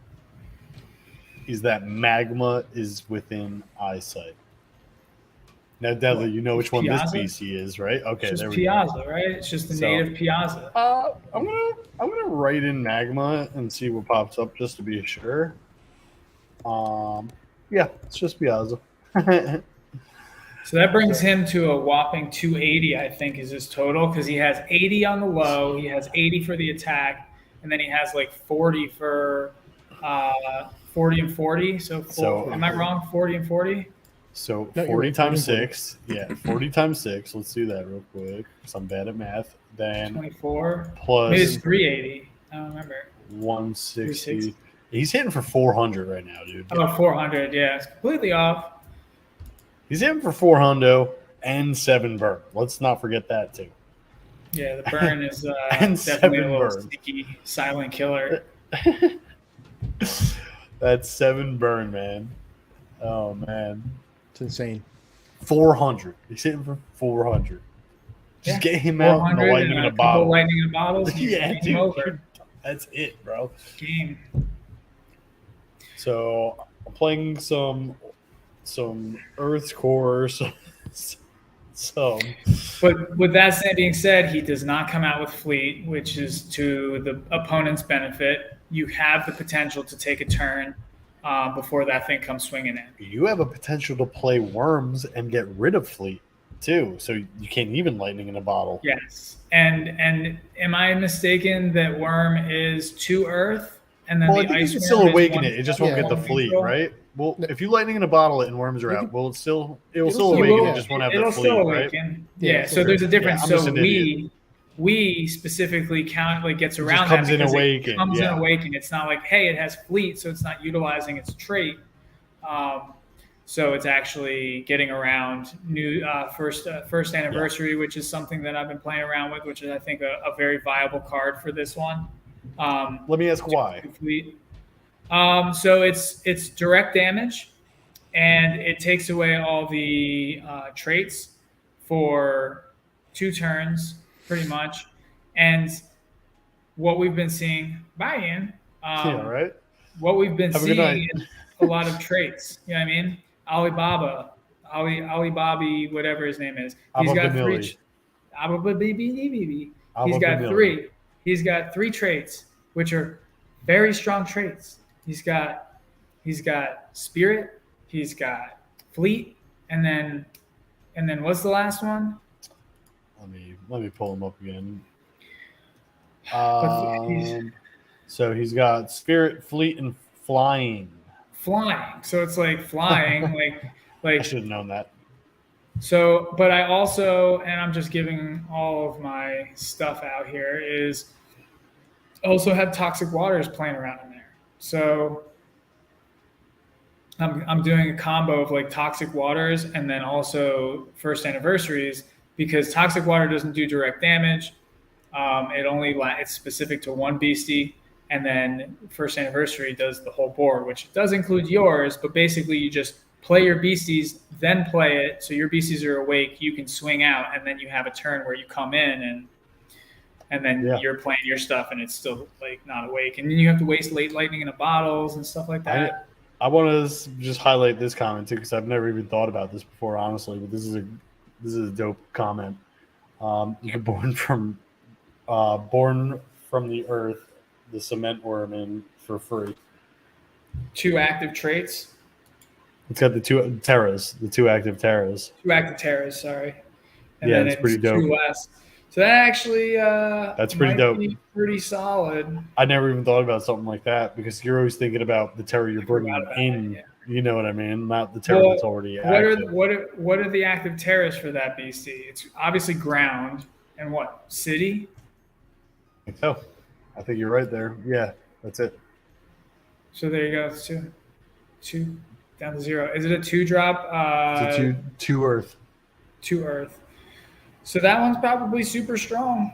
is that Magma is within eyesight. Now, Deadly, you know which one this BC is, right? Okay, it's there just we Piazza, go. Right? It's just the native Piazza. I'm gonna write in Magma and see what pops up just to be sure. Yeah, it's just Piazza. So that brings him to a whopping 280, I think, is his total, because he has 80 on the low, he has 80 for the attack, and then he has like 40 for 40 and 40. So am I wrong? 40 and 40? So No, 40 right, times 40. 6. Yeah, 40 times 6. Let's do that real quick, because I'm bad at math. Then 24. Plus. Maybe it's 380. I don't remember. 160. He's hitting for 400 right now, dude. Oh, 400. Yeah, it's completely off. He's hitting for 400 and 7 burn. Let's not forget that, too. Yeah, the burn is and definitely a little burn. sneaky silent killer. That's 7 burn, man. Oh, man. It's insane. 400. He's hitting for 400. Just get him out in the lightning in a bottle. Lightning in bottles. Yeah, dude. That's it, bro. Game. So I'm playing some Earth's Core. But with that being said, he does not come out with Fleet, which is to the opponent's benefit. You have the potential to take a turn before that thing comes swinging in. You have a potential to play Worms and get rid of Fleet too, so you can't even lightning in a bottle. Yes, and am I mistaken that Worm is 2 Earth, and then I the think Ice you can Worm still awaken is it. It just won't get the Fleet, control? right? Well, if you lightning in a bottle and Worms are out, will it still still awaken. It just won't have the Fleet, still right? awaken. Yeah, Yeah. So there's a difference. Yeah, I'm just so an idiot. we specifically count like gets around just comes that in because awaken. It comes Yeah. in awaken. It's not like, hey, it has Fleet, so it's not utilizing its trait. So it's actually getting around new first anniversary, which is something that I've been playing around with, which is I think a very viable card for this one. Let me ask why. So it's direct damage, and it takes away all the traits for 2 turns, pretty much. And what we've been seeing, Ian, Yeah, right. what we've been Have a good seeing night. is a lot of traits. You know what I mean? Alibaba, Alibaba, whatever his name is. He's got 3. He's got 3. He's got 3 traits, which are very strong traits. He's got Spirit. He's got Fleet, and then what's the last one? Let me pull him up again. But So he's got Spirit, Fleet, and Flying. flying. So it's like flying, I should have known that. So, but I also, and I'm just giving all of my stuff out here, is also have toxic waters playing around in there. So I'm doing a combo of like toxic waters and then also first anniversaries, because toxic water doesn't do direct damage. It's specific to one beastie, and then first anniversary does the whole board, which does include yours. But basically, you just play your beasties, then play it, so your beasties are awake. You can swing out, and then you have a turn where you come in and then you're playing your stuff, and it's still like not awake, and then you have to waste late lightning in the bottles and stuff like that. I want to just highlight this comment too, because I've never even thought about this before, honestly. But this is a dope comment. You're born from the earth, the cement worm in for free. 2 active traits. It's got the 2 terras, the 2 active terras. 2 active terras, sorry. And yeah, then it's pretty dope. 2 less. So that actually that's pretty dope. Be pretty solid. I never even thought about something like that, because you're always thinking about the terror you're bringing in. Yeah. You know what I mean? Not the terror that's already active. What are the active terrors for that beastie? It's obviously ground and what? City? I think you're right there. Yeah, that's it. So there you go. It's two down to 0. Is it a 2-drop? It's a 2 earth. 2 earth. So that one's probably super strong.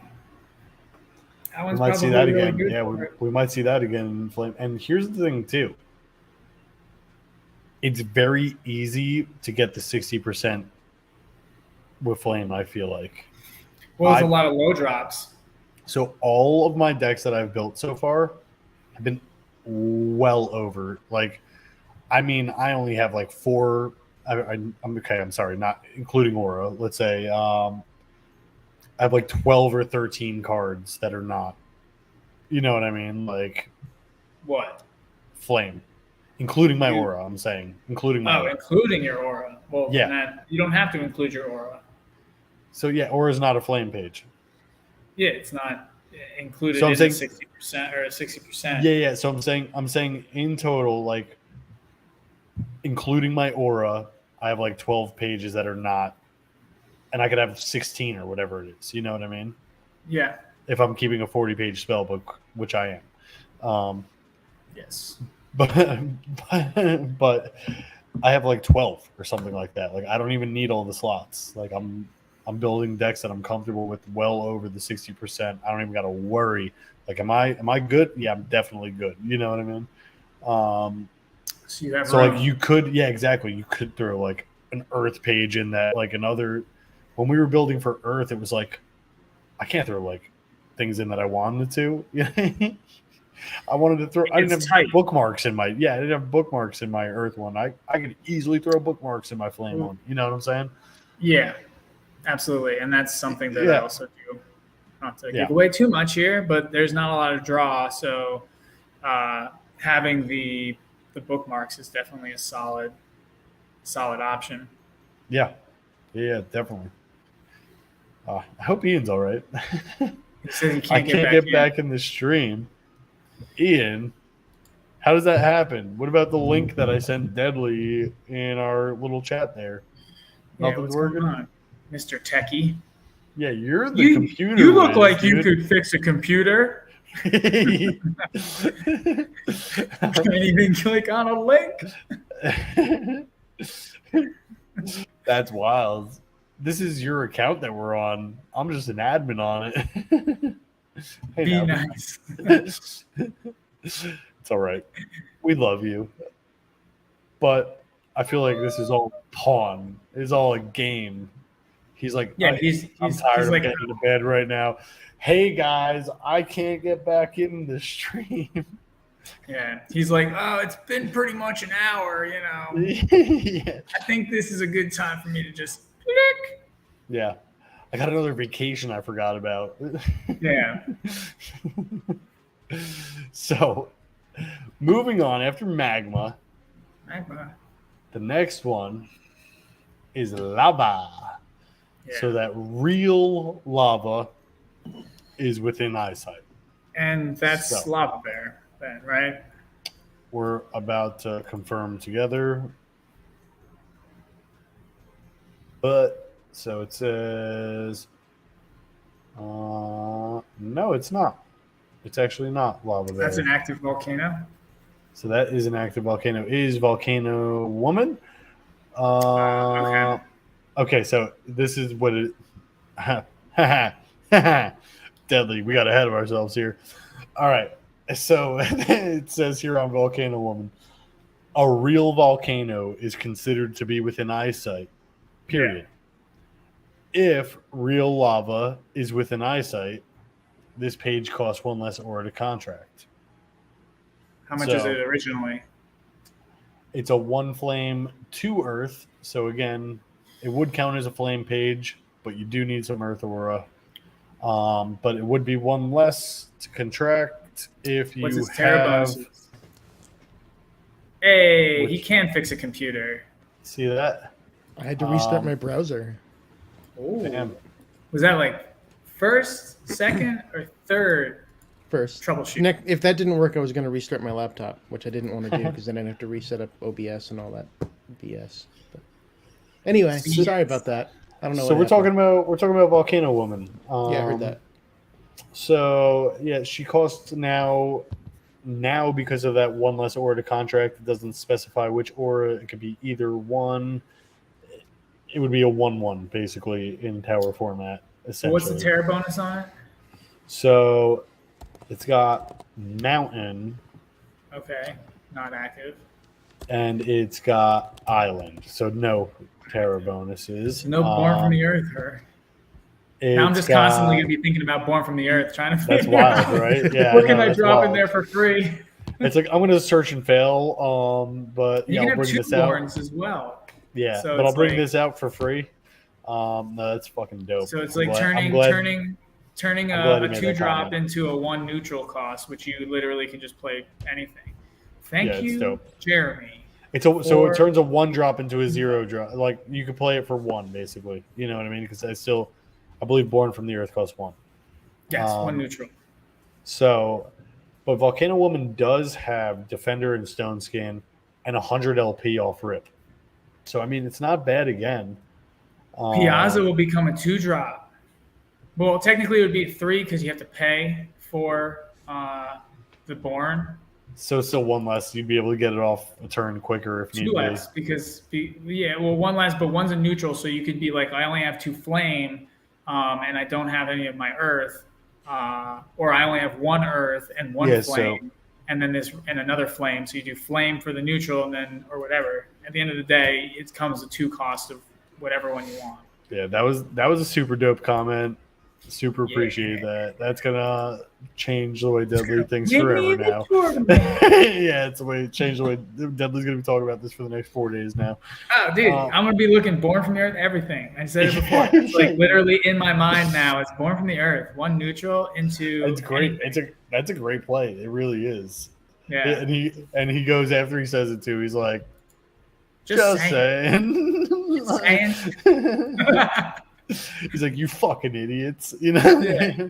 That one's we might probably see that really again. Good Yeah, we might see that again in Flame. And here's the thing too. It's very easy to get the 60% with Flame, I feel like. Well, there's a lot of low drops. So all of my decks that I've built so far have been well over. Like, I mean, I only have like 4. I'm okay. I'm sorry, not including Aura. Let's say I have like 12 or 13 cards that are not. You know what I mean? Like what? Flame, including my Aura. I'm saying including my. Aura. Including your Aura. Well, yeah. You don't have to include your Aura. So yeah, Aura is not a Flame page. Yeah, it's not included in 60% or 60%. Yeah. So I'm saying in total, like, including my Aura, I have like 12 pages that are not, and I could have 16 or whatever it is. You know what I mean? Yeah. If I'm keeping a 40-page spell book, which I am. Yes. But I have like 12 or something like that. Like, I don't even need all the slots. Like, I'm building decks that I'm comfortable with well over the 60%. I don't even got to worry. Like, am I good? Yeah, I'm definitely good. You know what I mean? So you have like you could, yeah, exactly. You could throw like an Earth page in that. Like another, when we were building for Earth, it was like I can't throw like things in that I wanted to. I wanted to throw. I didn't have bookmarks in my. Yeah, I didn't have bookmarks in my Earth one. I could easily throw bookmarks in my Flame one. You know what I'm saying? Yeah, absolutely, and that's something that I also do. Not to give away too much here, but there's not a lot of draw, so having the bookmarks is definitely a solid option. Yeah, definitely. I hope Ian's all right. He says he can't get back in the stream. Ian, how does that happen? What about the link that I sent Deadly in our little chat there? Nothing's working? Going on, Mr. Techie? Yeah, you're the computer. You look like you could fix a computer. Can't even click on a link. That's wild. This is your account that we're on. I'm just an admin on it. Hey, be nice. It's all right. We love you. But I feel like this is all pawn. It's all a game. He's like, yeah, I'm tired of getting into bed right now. Hey, guys, I can't get back in the stream. Yeah, he's like, oh, it's been pretty much an hour, you know. Yeah. I think this is a good time for me to just click. Yeah. I got another vacation I forgot about. Yeah. So, moving on, after Magma, the next one is lava. Yeah. So that real lava is within eyesight. And that's lava bear, then, right? we're about to confirm together. But so it says, no, it's not. It's actually not lava bear. That's an active volcano. So that is an active volcano. It is Volcano Woman. Okay. Okay, so this is what it. Deadly. We got ahead of ourselves here. All right. So it says here on Volcano Woman, a real volcano is considered to be within eyesight. Period. Yeah. If real lava is within eyesight, this page costs one less aura to contract. How much is it originally? It's a 1 flame, 2 earth. So again, it would count as a flame page, but you do need some earth aura. But it would be 1 less to contract if you have. Hey, he can fix a computer. See that? I had to restart my browser. Oh, damn. Was that like first, second, or third? First. Troubleshoot. If that didn't work, I was going to restart my laptop, which I didn't want to do because then I'd have to reset up OBS and all that BS. But anyway, sorry about that. I don't know. So we're talking about Volcano Woman. Yeah, I heard that. So yeah, she costs now because of that 1 less aura to contract. It doesn't specify which aura. It could be either one. It would be a 1/1 basically in tower format. Essentially. What's the terra bonus on it? So it's got Mountain. Okay, not active. And it's got Island. So no terra bonuses. No Born from the Earth, her. Now I'm just constantly going to be thinking about Born from the Earth, trying to That's wild, right? Yeah. What can I drop in there for free? It's like I'm going to search and fail, but you can I'll have bring 2 this out. Borns as well. Yeah, so but I'll bring this out for free. No, that's fucking dope. So it's like turning a 2-drop into a 1 neutral cost, which you literally can just play anything. Thank you, Jeremy. So it turns a 1-drop into a 0-drop. Like you could play it for 1, basically. You know what I mean? Because I believe Born from the Earth costs 1. Yes, 1 neutral. So, but Volcano Woman does have Defender and Stone Skin and 100 LP off rip. So I mean, it's not bad again. Piazza will become a 2-drop. Well, technically it would be 3 because you have to pay for the Born. So still 1 less. You'd be able to get it off a turn quicker if need be. 2 less because 1 less, but 1's a neutral, so you could be like, I only have 2 flame, and I don't have any of my earth, or I only have 1 earth and 1 flame, and then and another flame. So you do flame for the neutral, and then or whatever. At the end of the day, it comes to 2 cost of whatever one you want. Yeah, that was a super dope comment. Super appreciate that. That's gonna change the way Deadly thinks forever now. Yeah, it's change the way Deadly's gonna be talking about this for the next 4 days now. Oh, dude, I'm gonna be looking Born from the Earth, everything. I said it before. It's like literally in my mind now. It's Born from the Earth, 1 neutral into. It's great. That's a great play. It really is. Yeah. And he goes after he says it too. He's like, just saying. Just saying. He's like, you fucking idiots, you know. Yeah.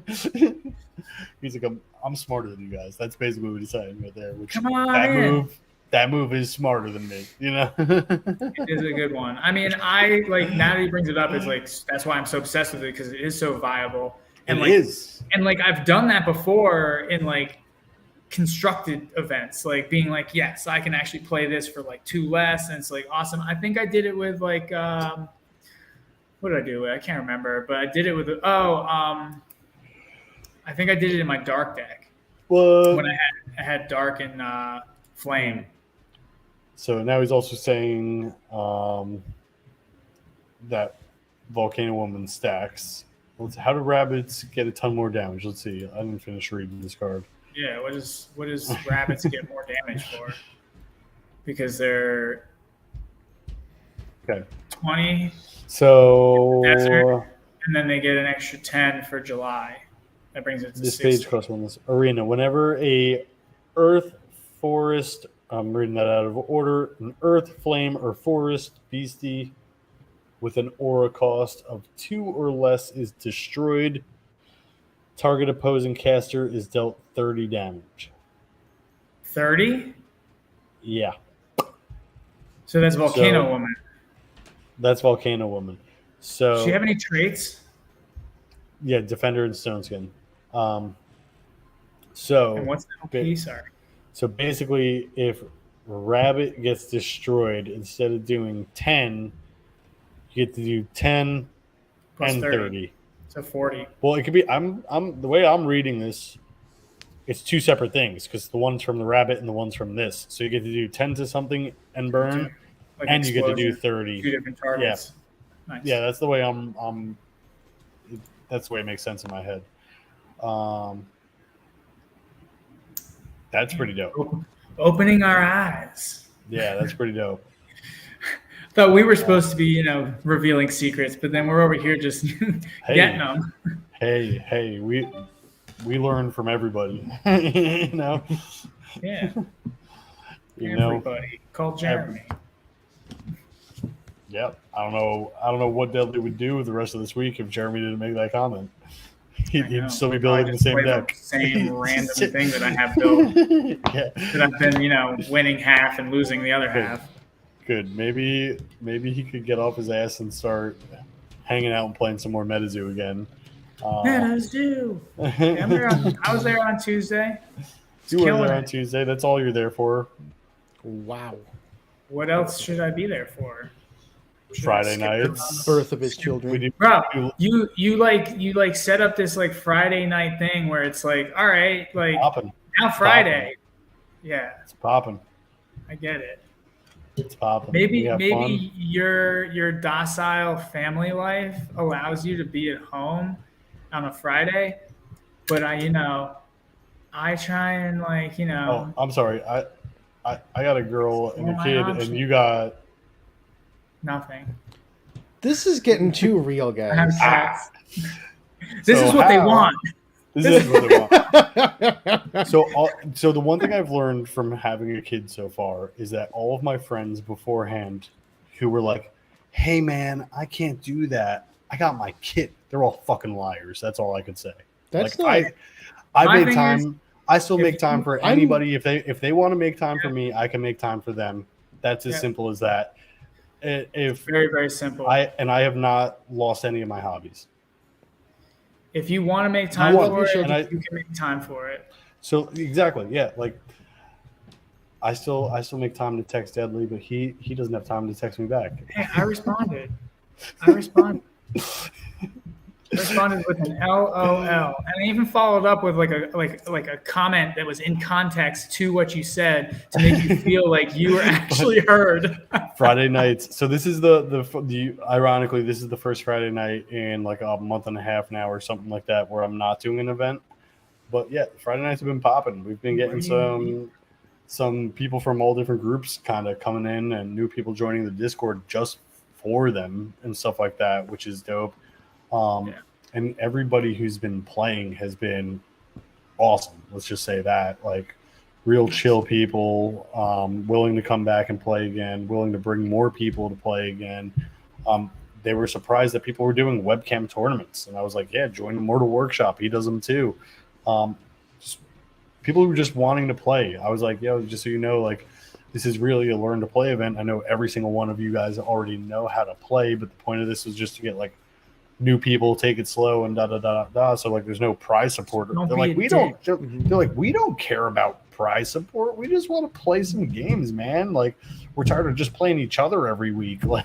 He's like, I'm smarter than you guys. That's basically what he's saying right there. Which Come on, that move is smarter than me, you know. It is a good one. I mean, I like now that he brings it up, it's like that's why I'm so obsessed with it because it is so viable. And it is. And like I've done that before in like constructed events, like being like, yes, I can actually play this for like 2 less, and it's like awesome. I think I did it with like what did I do? I can't remember, but I did it with I think I did it in my dark deck. What? When I had dark and flame. So now he's also saying that Volcano Woman stacks. How do rabbits get a ton more damage? Let's see. I didn't finish reading this card. Yeah, what does rabbits get more damage for? Because they're 20. So desert, and then they get an extra 10 for July. That brings it to this 60. page costs 1 less. Arena. Whenever a earth, forest, I'm reading that out of order, an earth, flame, or forest beastie with an aura cost of 2 or less is destroyed, target opposing caster is dealt 30 damage. 30? Yeah, So that's Volcano So- Woman. that's Volcano Woman. So Does she have any traits? yeah, Defender and Stone Skin. And So what's the piece are? so basically, if Rabbit gets destroyed, instead of doing 10, you get to do 10 Plus and 30. 30. So 40. Well, it could be. I'm the way I'm reading this. It's two separate things because the one's from the Rabbit and the one's from this. So you get to do 10 to something and burn, Like and you get to do explosion. 30. Two different targets. Nice. Yeah, that's the way that's the way it makes sense in my head. That's pretty dope. Opening our eyes. Yeah, that's pretty dope. Thought we were supposed to be, revealing secrets, but then we're over here just getting them. Hey, we learn from everybody. you know. Yeah. You know. Everybody. Call Jeremy. Yep. I don't know what Dudley would do the rest of this week if Jeremy didn't make that comment. He'd still be building the same deck. Same random thing that I have built. Yeah. That I've been, winning half and losing the other half. Good. Maybe he could get off his ass and start hanging out and playing some more Metazoo again. Metazoo. Yeah, I was there on Tuesday. You were there on Tuesday. That's all you're there for. Wow. What else should I be there for? Friday nights. Birth of his children. Bro, you set up this like Friday night thing where it's like, all right, like Popping. now Friday. Yeah, It's popping. I get it. It's popping. Maybe your docile family life allows you to be at home on a Friday, but I try and Oh, I'm sorry. I got a girl and a my kid, options. and you got nothing. This is getting too real, I have guys. cats. This So is what they how- want. This is what they want. So the one thing I've learned from having a kid so far is that all of my friends beforehand who were like, "Hey man, I can't do that. I got my kid." They're all fucking liars. That's all I could say. That's like not. I My made thing time. I still if make time for I'm- anybody. If they want to make time for me, I can make time for them. That's as Yeah. simple as that. If Very, very simple. I have not lost any of my hobbies. If you want to make time want for to, it, and you can make time for it. So exactly, yeah. Like I still make time to text Deadly, but he doesn't have time to text me back. Hey, I responded. I responded with an LOL, and I even followed up with like a comment that was in context to what you said to make you feel like you were actually heard. Friday nights. So this is the ironically, this is the first Friday night in like a month and a half now or something like that where I'm not doing an event. But yeah, Friday nights have been popping. We've been getting some people from all different groups kind of coming in and new people joining the Discord just for them and stuff like that, which is dope. And everybody who's been playing has been awesome. Let's just say that, like, real chill people, willing to come back and play again, willing to bring more people to play again. They were surprised that people were doing webcam tournaments, and I was like, "Yeah, join Immortal Workshop. He does them too." Just people who were just wanting to play. I was like, "Yo, just so you know, like, this is really a learn to play event. I know every single one of you guys already know how to play, but the point of this was just to get like new people, take it slow, and da da da da. So like, there's no prize support. They're like, we don't. They're like, we don't care about prize support. We just want to play some games, man. Like, we're tired of just playing each other every week. Like,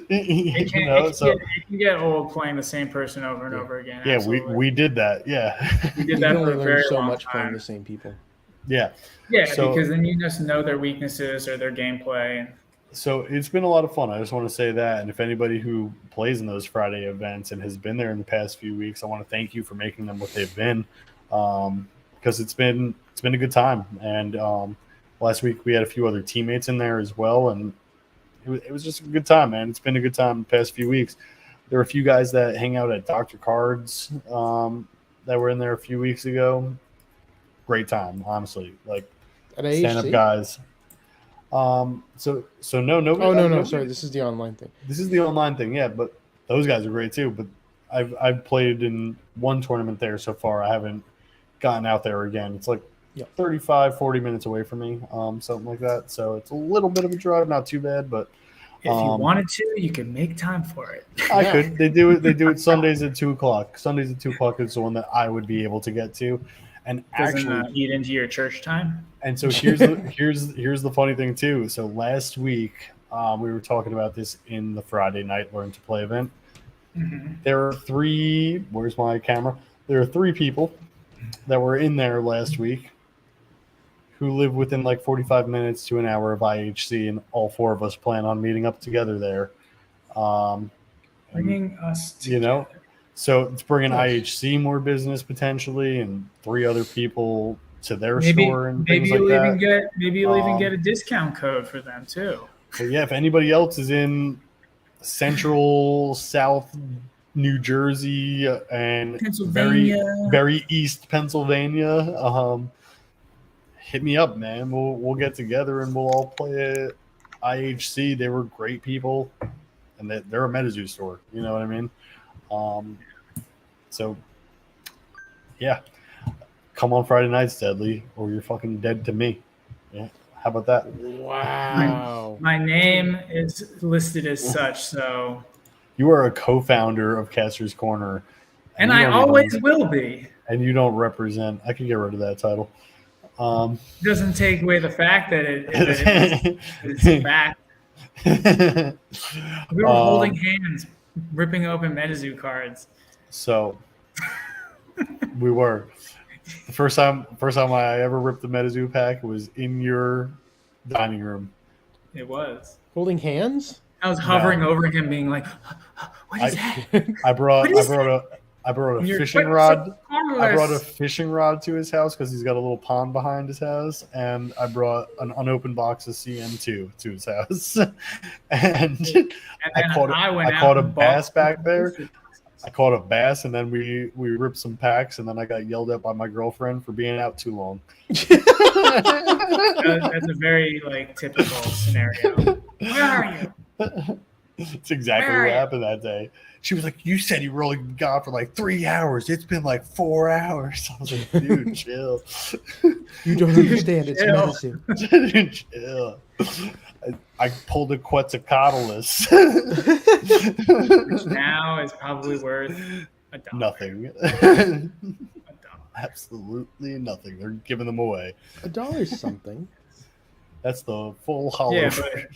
It can get old playing the same person over and over again. Yeah, absolutely. we did that. Yeah, we did You that can for only a learn very so long much playing time. the same people. yeah. Yeah, So- because then you just know their weaknesses or their gameplay. So it's been a lot of fun. I just want to say that. And if anybody who plays in those Friday events and has been there in the past few weeks, I want to thank you for making them what they've been, because it's been a good time. And last week we had a few other teammates in there as well, and it was just a good time, man. It's been a good time the past few weeks. There were a few guys that hang out at Dr. Cards that were in there a few weeks ago. Great time, honestly. Like, At stand-up AHC? guys. So no, nobody. Oh no, nobody- sorry. This is the online thing. This is the online thing, yeah. But those guys are great too. But I've played in one tournament there so far. I haven't gotten out there again. It's like 35, 40 minutes away from me, something like that. So it's a little bit of a drive, not too bad, but If you wanted to, you could make time for it. I could. They do it Sundays at 2:00. Sundays at 2:00 is the one that I would be able to get to, and Doesn't actually eat into your church time. And so here's the funny thing too. So last week we were talking about this in the Friday night Learn to Play event. Mm-hmm. There are three. Where's my camera? There are three people that were in there last week who live within like 45 minutes to an hour of IHC, and all four of us plan on meeting up together there. Bringing us together. You know, so it's bringing IHC more business potentially, and three other people to their store and things like that. Maybe you'll even get a discount code for them too. But yeah, if anybody else is in Central, South New Jersey, and very East Pennsylvania, hit me up, man. We'll get together and we'll all play at IHC. They were great people, and they're a Metazoo store. You know what I mean? So yeah, come on Friday nights, Deadly, or you're fucking dead to me. Yeah, how about that? Wow. My name is listed as such, so you are a co-founder of Caster's Corner, and I always will be. And you don't represent. I can get rid of that title. Doesn't take away the fact that it's a fact. We were holding hands, ripping open Metazoo cards. So we were. The first time I ever ripped the Metazoo pack was in your dining room. It was. Holding hands? I was hovering over him, being like, "What is that?" I brought a fishing rod. I brought a fishing rod to his house because he's got a little pond behind his house, and I brought an unopened box of CM2 to his house. and I caught a bass back there. I caught a bass, and then we ripped some packs, and then I got yelled at by my girlfriend for being out too long. That's a very typical scenario. Where are you? It's exactly what happened that day. She was like, "You said you were only gone for 3 hours. It's been 4 hours." I was like, "Dude, chill." You don't understand. It's medicine. Dude, chill. I pulled a Quetzalcoatlus. Which now is probably worth $1. Nothing. $1. Absolutely nothing. They're giving them away. $1 is something. That's the full hollow. Yeah,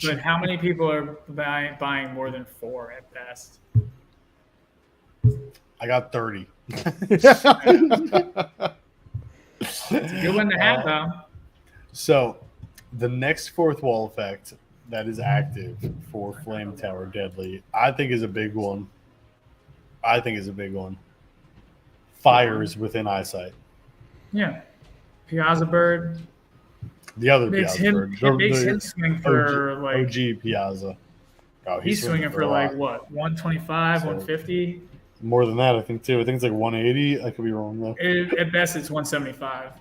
but how many people are buying more than 4 at best? I got 30. It's a good one to have, though. So, the next fourth wall effect that is active for Flame Tower Deadly, I think is a big one. Fires within eyesight. Yeah. Piazza Bird. The other Piazza Bird. It makes him swing for OG Piazza. Oh, he's swinging for what? 125, 150? More than that, I think, too. I think it's 180. I could be wrong, though. At best, it's 175.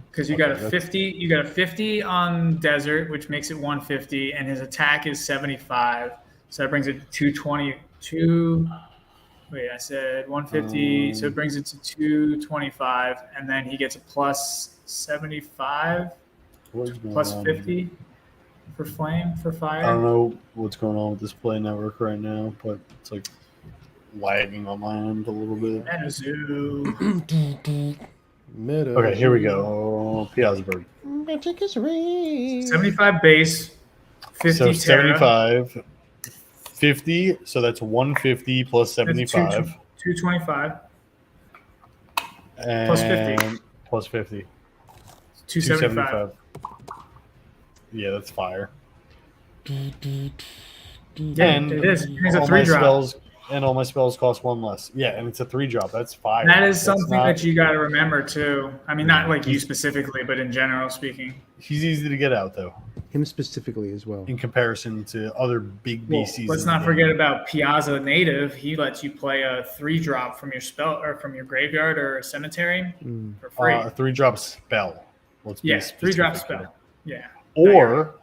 Because you got a 50, you got a 50 on Desert, which makes it 150, and his attack is 75. So that brings it to 222. Wait, I said 150, so it brings it to 225, and then he gets a plus 75, plus 50 for fire. I don't know what's going on with this Play Network right now, but it's lagging on my end a little bit. Metazoo. Okay, here we go. Piazza Bird. 75 base, 50 so Terra. 75, 50, so that's 150 plus 75. 225. And plus 50. Plus 50. 275. Yeah, that's fire. Yeah, and it is. It's a 3-drop. And all my spells cost 1 less. Yeah, and it's a 3-drop. That's fire. That is something that you got to remember, too. I mean, not you specifically, but in general speaking. He's easy to get out, though. Him specifically as well. In comparison to other big BCs. Let's not forget about Piazza Native. He lets you play a 3-drop from your spell or from your graveyard or cemetery for free. A 3-drop spell. Yes, 3-drop spell. Yeah. Or,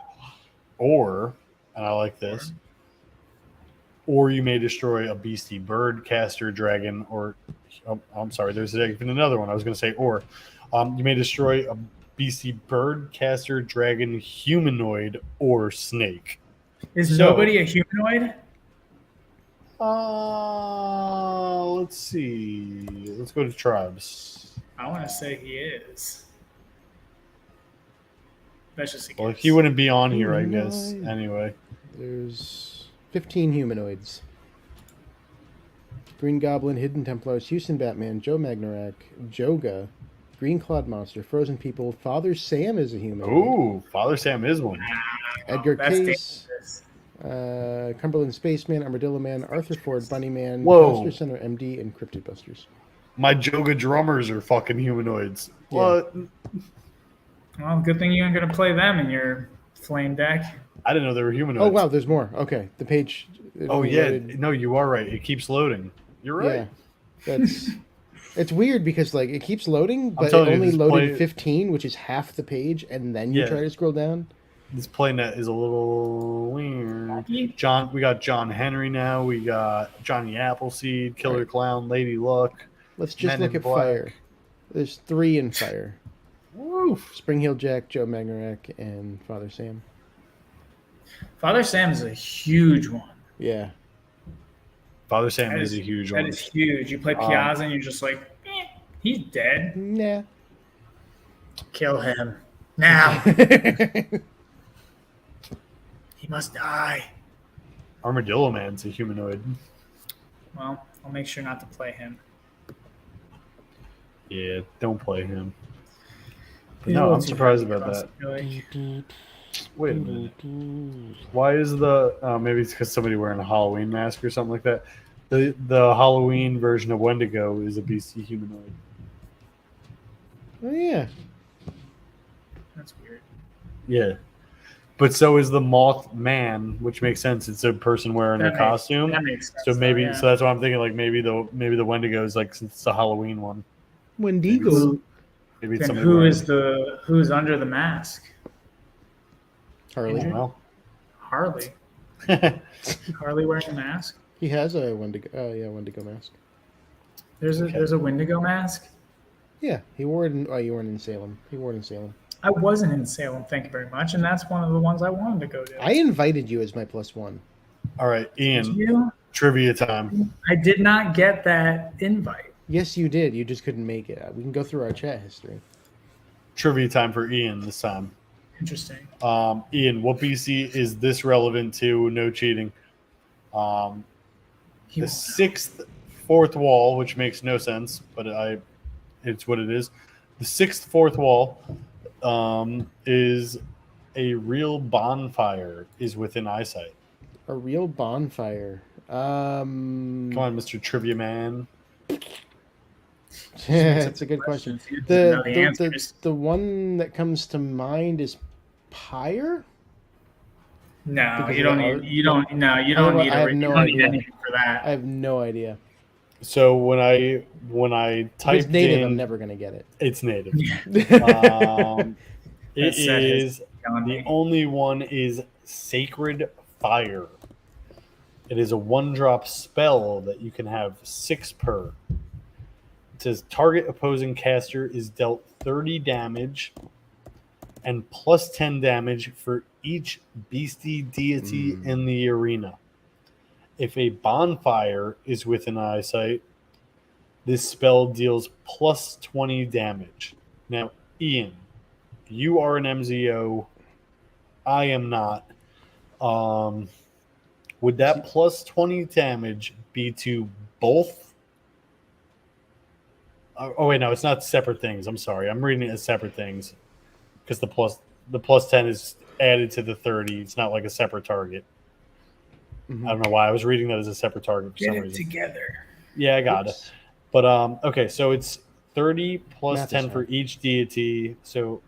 and I like this, or you may destroy a beastie bird, caster, dragon, or I'm sorry, there's even another one. I was going to say or. You may destroy a beastie bird, caster, dragon, humanoid, or snake. Is nobody a humanoid? Let's see. Let's go to tribes. I want to say he is. That's just a guess. Well, he wouldn't be on here, I guess. Anyway, there's 15 humanoids. Green Goblin, Hidden Templars, Houston Batman, Joe Magnarak, Joga, Green Clawed Monster, Frozen People. Father Sam is a humanoid. ooh, Father Sam is one. Edgar that's Case, Cumberland Spaceman, Armadillo Man, Arthur Ford, Bunny Man, Whoa. Monster Center MD, and Cryptid Busters. My Joga drummers are fucking humanoids. Yeah. What? Well, good thing you ain't gonna play them in your flame deck. I didn't know they were humanoids. Oh wow, there's more. Okay, the page. Oh yeah, no, you are right. It keeps loading. You're right. Yeah, that's. It's weird because like it keeps loading, but it telling you, only this loaded 15, which is half the page, and then you Yeah. try to scroll down. This playnet is a little weird. Lucky? We got John Henry now. We got Johnny Appleseed, Killer Right. Clown, Lady Luck. Let's just Men look in at Black. fire. There's 3 in fire: Woo! Spring Heel Jack, Joe Magnarak, and Father Sam. Father Sam is a huge one. Yeah, Father Sam That is a huge one. That is huge. You play Piazza and you're just like, he's dead. nah. Kill him now. He must die. Armadillo Man's a humanoid. Well, I'll make sure not to play him. Yeah, don't play him. But He's a no, little I'm too surprised heavy about for us, that. I feel like. Wait a minute. Why is the maybe it's because somebody wearing a Halloween mask or something like that? The Halloween version of Wendigo is a beastie humanoid. Oh yeah. That's weird. Yeah, but so is the Mothman, which makes sense. It's a person wearing a costume. That makes sense. So maybe yeah. so that's why I'm thinking like maybe the Wendigo is like since it's a Halloween one. Wendigo. Maybe it's Then somebody who wearing- who's under the mask? Harley. Well, Harley. Harley wearing a mask? He has a Wendigo. Oh yeah, Wendigo mask. There's a Wendigo mask? Yeah, he wore it. You weren't in Salem. He wore it in Salem. I wasn't in Salem, thank you very much, and that's one of the ones I wanted to go to. I invited you as my +1. all right, Did Ian. you? Trivia time. I did not get that invite. Yes, you did. You just couldn't make it. We can go through our chat history. Trivia time for Ian this time. Interesting. Ian, what BC is this relevant to? No cheating. The sixth fourth wall, which makes no sense, but it's what it is. The sixth fourth wall is a real bonfire is within eyesight. A real bonfire. Come on, Mr. Trivia Man. That's a good question. You didn't know the The answers. one that comes to mind is pyre. No, because you don't of the need. You don't. No, you don't need. I have you no don't need idea. anything for that. I have no idea. So when I If typed it's native, in, I'm never gonna get it. it's native. That It set is is beyond the me. only one is Sacred Fire. It is a 1-drop spell that you can have 6 per. It says target opposing caster is dealt 30 damage and plus 10 damage for each beastie deity in the arena. If a bonfire is within eyesight, this spell deals plus 20 damage. Now, Ian, you are an MZO. I am not. Would that plus 20 damage be to both? Oh, wait, no, it's not separate things. I'm sorry. I'm reading it as separate things because the plus 10 is added to the 30. It's not like a separate target. Mhm. I don't know why. I was reading that as a separate target for Get some it reason. together. Yeah, I got it. But okay, so it's 30 plus Math is 10 for fine. each deity. So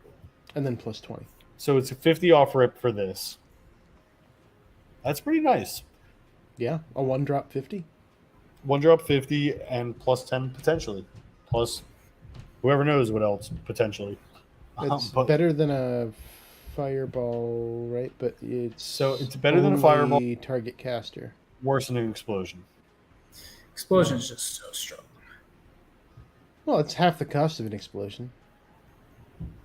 And then plus 20. it's a 50 off rip for this. That's pretty nice. Yeah, a 1-drop 50. 1-drop 50 and plus 10 potentially. Plus whoever knows what else potentially. It's But- better than a fireball, right? But it's So it's better than a fireball. only target caster. Worse than an explosion. Explosion is just so strong. Well, it's half the cost of an explosion.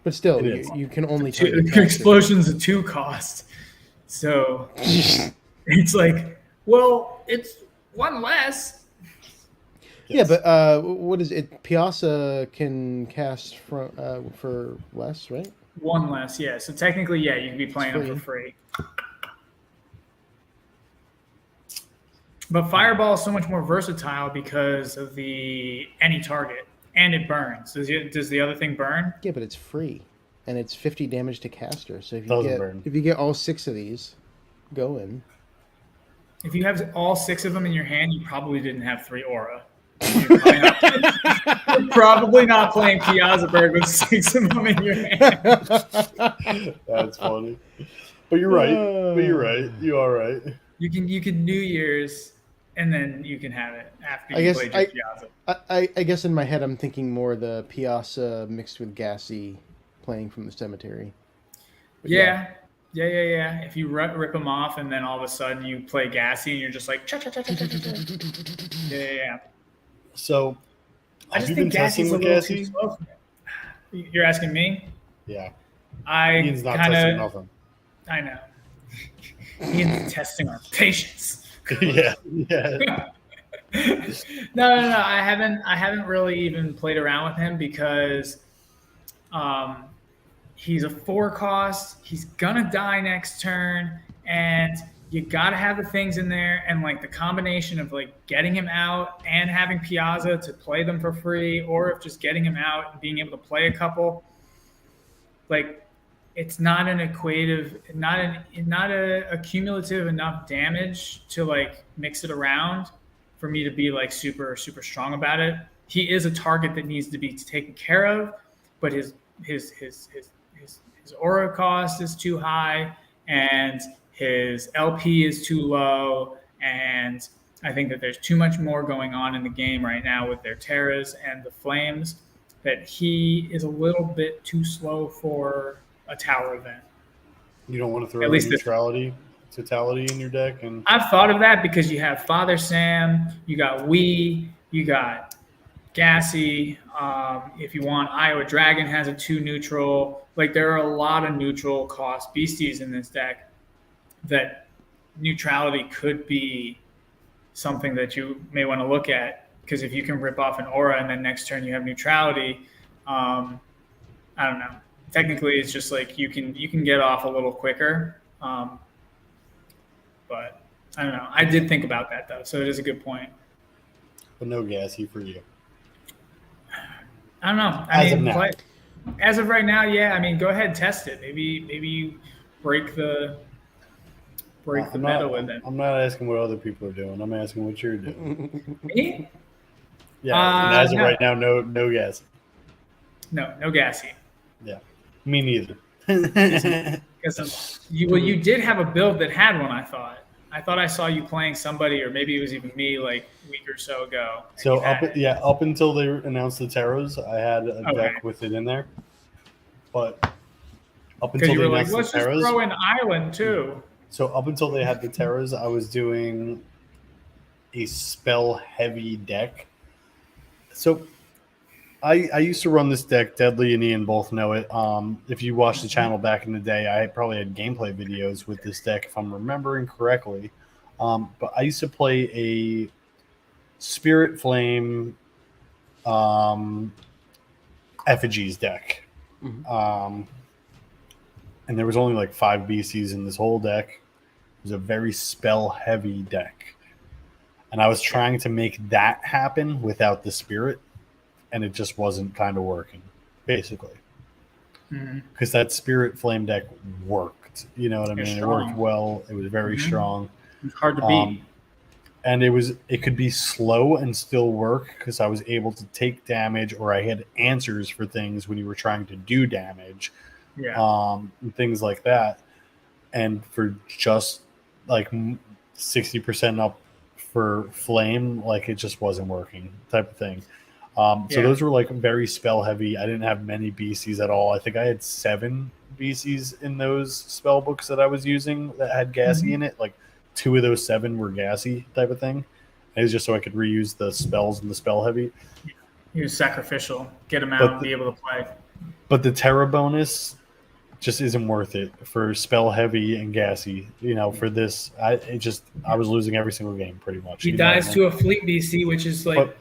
But still, you can only target explosion's a 2 cost. So it's like, well, it's 1 less. Yes. Yeah, but what is it? Piazza can cast for less, right? 1 less, yeah. So technically, yeah, you can be playing them for free. But Fireball is so much more versatile because of the any target, and it burns. Does the other thing burn? Yeah, but it's free, and it's 50 damage to caster. So if you get all 6 of these going, if you have all 6 of them in your hand, you probably didn't have 3 aura. You're probably not playing Piazza Bird with 6 of them in your hand. That's funny. But you're right. You are right. You can New Year's, and then you can have it after you play Piazza. I guess in my head I'm thinking more the Piazza mixed with Gassy playing from the cemetery. But yeah. If you rip them off, and then all of a sudden you play Gassy, and you're just like, yeah. So, I just think Gassy's a little too slow for me. You're asking me? Yeah. He's not testing nothing. I know. He's testing our patience. Yeah. No. I haven't really even played around with him because he's a 4 cost. He's gonna die next turn, and you gotta have the things in there, and like the combination of like getting him out and having Piazza to play them for free, or if just getting him out and being able to play a couple. Like, it's not an a cumulative enough damage to like mix it around for me to be like super strong about it. He is a target that needs to be taken care of, but his aura cost is too high, and his LP is too low, and I think that there's too much more going on in the game right now with their Terras and the Flames, that he is a little bit too slow for a tower event. You don't want to throw at least totality in your deck? And I've thought of that because you have Father Sam, you got Wii, you got Gassy. If you want, Iowa Dragon has a 2 neutral. Like, there are a lot of neutral cost beasties in this deck that neutrality could be something that you may want to look at, because if you can rip off an aura and then next turn you have neutrality, I don't know. Technically, it's just like you can get off a little quicker, but I don't know. I did think about that though, so it is a good point. But no Gassy for you. I don't know. As of right now, yeah. I mean, go ahead and test it. Maybe you break the meta with it. I'm not asking what other people are doing. I'm asking what you're doing. Me? Yeah. And as of right now, no Gassy. No Gassy. Yeah. Me neither. Because you did have a build that had one, I thought. I thought I saw you playing somebody, or maybe it was even me, like a week or so ago. So up until they announced the Terras, I had a deck with it in there. But up until you they were announced like, let's the Terras, just throw in Island too. So up until they had the Terras, I was doing a spell-heavy deck. So I used to run this deck. Deadly and Ian both know it. If you watched the channel back in the day, I probably had gameplay videos with this deck, if I'm remembering correctly. But I used to play a Spirit Flame Effigies deck. Mm-hmm. And there was only like 5 BCs in this whole deck. It was a very spell-heavy deck. And I was trying to make that happen without the Spirit, and it just wasn't kind of working, basically. Because that Spirit Flame deck worked. You know what I mean? It worked well. It was very strong. It was hard to beat. And it could be slow and still work because I was able to take damage, or I had answers for things when you were trying to do damage. Yeah. And things like that. And for just like 60% up for Flame, like it just wasn't working type of thing. So those were like very spell heavy. I didn't have many BCs at all. I think I had 7 BCs in those spell books that I was using that had Gassy in it, like 2 of those 7 were gassy type of thing. And it's just so I could reuse the spells and the spell heavy. He was sacrificial. Get him out But and be able to play. But the Terra bonus just isn't worth it for spell heavy and gassy. For this, I was losing every single game pretty much. He dies to a fleet BC, which is like. But,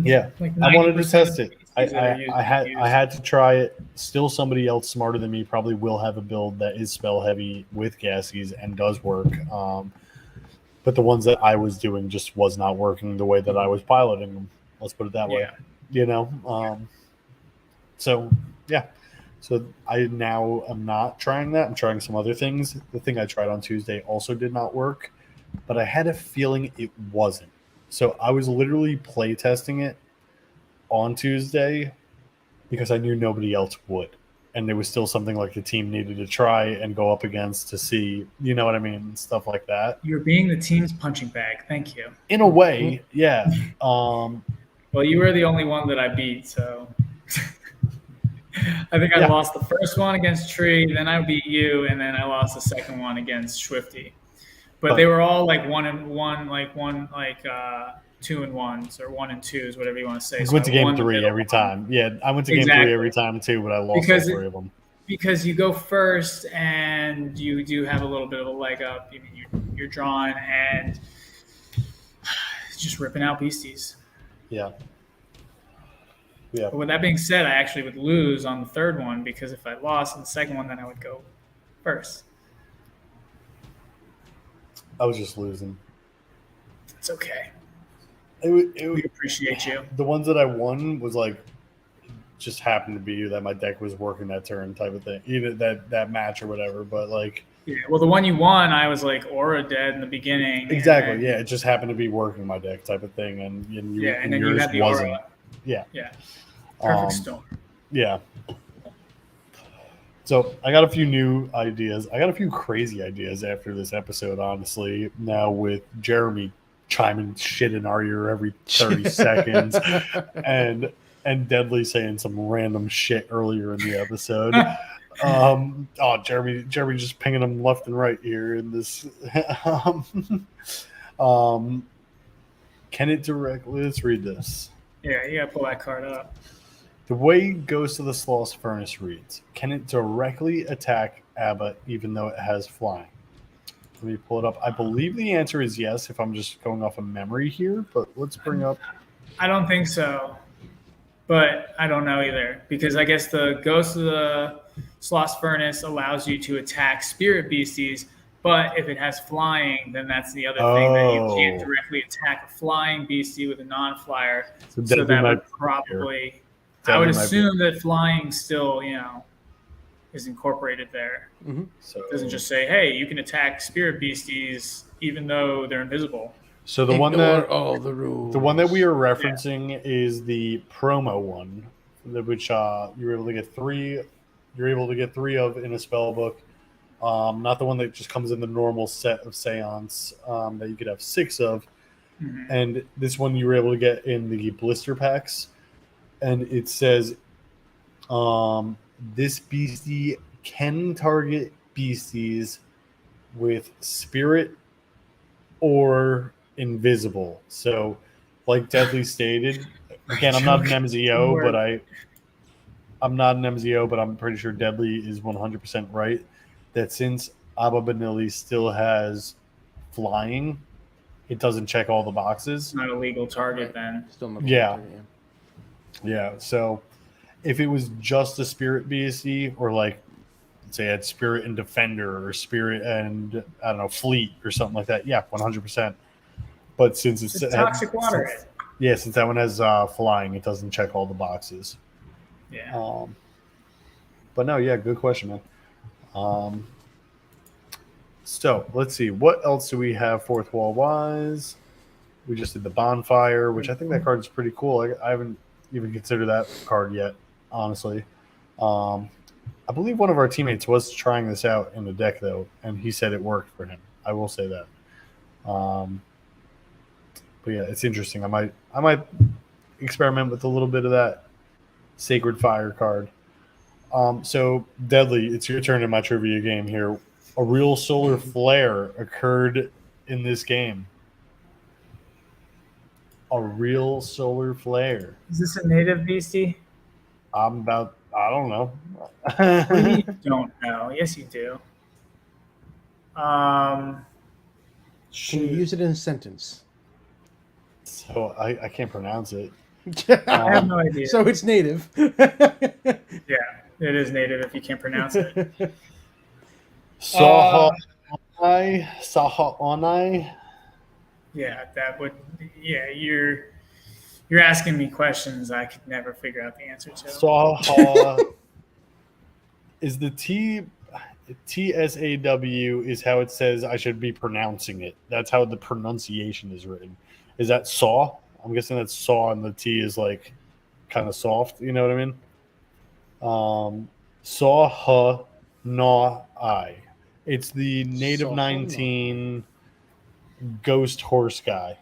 yeah, like I wanted to test it. I had to try it. Still, somebody else smarter than me probably will have a build that is spell heavy with gassies and does work. But the ones that I was doing just was not working the way that I was piloting them. Let's put it that way. So yeah. So I now am not trying that. I'm trying some other things. The thing I tried on Tuesday also did not work, but I had a feeling it wasn't. So I was literally play testing it on Tuesday because I knew nobody else would. And there was still something like the team needed to try and go up against to see, you know what I mean? Stuff like that. You're being the team's punching bag. Thank you. In a way, yeah. Well, you were the only one that I beat, so I think I lost the first one against Tree, then I beat you, and then I lost the second one against Swifty. But they were all like 2-1s or 1-2s, whatever you want to say. I went to game 3 every time. Yeah, I went to game 3 every time too, but I lost all 3 of them. Because you go first and you do have a little bit of a leg up. You're drawing and just ripping out beasties. Yeah. Yeah. But with that being said, I actually would lose on the third one because if I lost on the second one, then I would go first. I was just losing. It's okay. We appreciate you. The ones that I won was like just happened to be that my deck was working that turn type of thing, either that match or whatever. But like, yeah, well, the one you won, I was like Aura dead in the beginning. Exactly. Then, it just happened to be working my deck type of thing, and then yours you had the wasn't. Aura. Yeah. Perfect storm. Yeah. So I got a few new ideas. I got a few crazy ideas after this episode, honestly. Now with Jeremy chiming shit in our ear every 30 seconds and Deadly saying some random shit earlier in the episode. Jeremy just pinging them left and right here in this. Can it directly? Let's read this. Yeah, you gotta pull that card up. The way Ghost of the Sloss Furnace reads, can it directly attack Abba even though it has flying? Let me pull it up. I believe the answer is yes if I'm just going off of memory here, but let's bring up. I don't think so, but I don't know either because I guess the Ghost of the Sloss Furnace allows you to attack spirit beasties, but if it has flying, then that's the other thing that you can't directly attack a flying beastie with a non-flyer. So that would probably... I would assume that flying still, is incorporated there. Mm-hmm. So it doesn't just say, hey, you can attack spirit beasties even though they're invisible. So the one that all the rules. The one that we are referencing is the promo one, which you're able to get 3. You're able to get 3 of in a spell book. Not the one that just comes in the normal set of Seance that you could have 6 of. Mm-hmm. And this one you were able to get in the blister packs. And it says, this beastie can target beasties with spirit or invisible. So, like Deadly stated, again, I'm not an MZO, but I'm pretty sure Deadly is 100% right that since Abba Benili still has flying, it doesn't check all the boxes. It's not a legal target then. Still not Yeah, so if it was just a Spirit BSC or like, let's say it had Spirit and Defender or Spirit and, I don't know, Fleet or something like that, 100%. But since it's Toxic Water. Since that one has flying, it doesn't check all the boxes. Yeah. But no, good question, man. So let's see. What else do we have fourth wall wise? We just did the bonfire, which I think that card is pretty cool. I haven't even considered that card yet, honestly. I believe one of our teammates was trying this out in the deck though, and he said it worked for him. I will say that. But yeah, it's interesting. I might experiment with a little bit of that Sacred Fire card. So Deadly, it's your turn in my trivia game here. A real solar flare occurred in this game. A real solar flare. Is this a native beastie? I don't know. What do you mean you don't know? Yes, you do. Can you Shoot. use it in a sentence? So I can't pronounce it. I have no idea. So it's native. Yeah, it is native if you can't pronounce it. Sahaonai. Yeah, that would. Yeah, you're asking me questions I could never figure out the answer to. Saha is the TSAW is how it says I should be pronouncing it. That's how the pronunciation is written. Is that saw? I'm guessing that's saw, and the T is like kind of soft. You know what I mean? Saw na I. It's the native 19 ghost horse guy.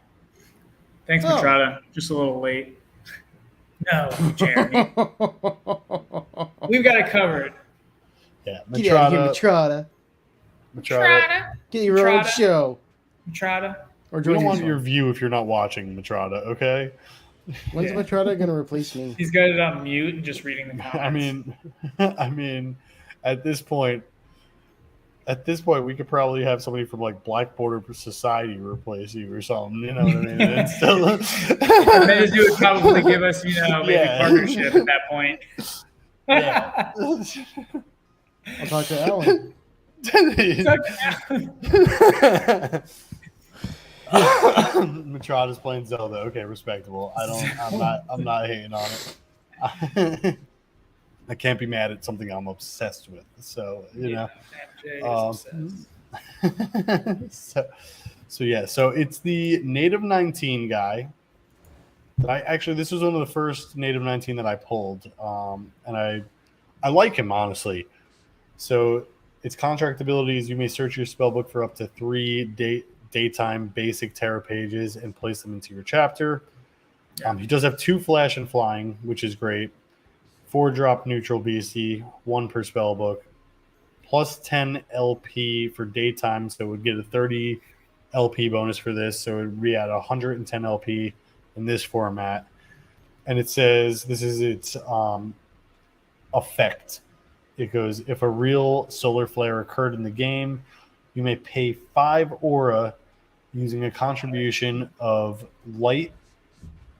Thanks, Matrada. Just a little late. No, Jeremy. We've got it covered. Yeah, Get out of here, Matrada. Get your own show. Matrada. Or we don't want your view if you're not watching Matrada, okay? When's Matrada going to replace me? He's got it on mute and just reading the comments. I mean, at this point, we could probably have somebody from like Black Border Society replace you or something. You know what I mean? And still, Metazoo would probably give us, maybe partnership at that point. Yeah. I'll talk to Alan. Matrada's playing Zelda. Okay, respectable. I'm not hating on it. I can't be mad at something I'm obsessed with. So so it's the native 19 guy. This was one of the first native 19 that I pulled, and I like him honestly. So its contract abilities: you may search your spellbook for up to 3 daytime basic terror pages and place them into your chapter. He does have 2 flash and flying, which is great. 4-drop neutral beastie, 1 per spellbook, plus 10 LP for daytime, so it would get a 30 LP bonus for this, so it would be at 110 LP in this format. And it says this is its effect. It goes, if a real solar flare occurred in the game, you may pay 5 aura using a contribution of light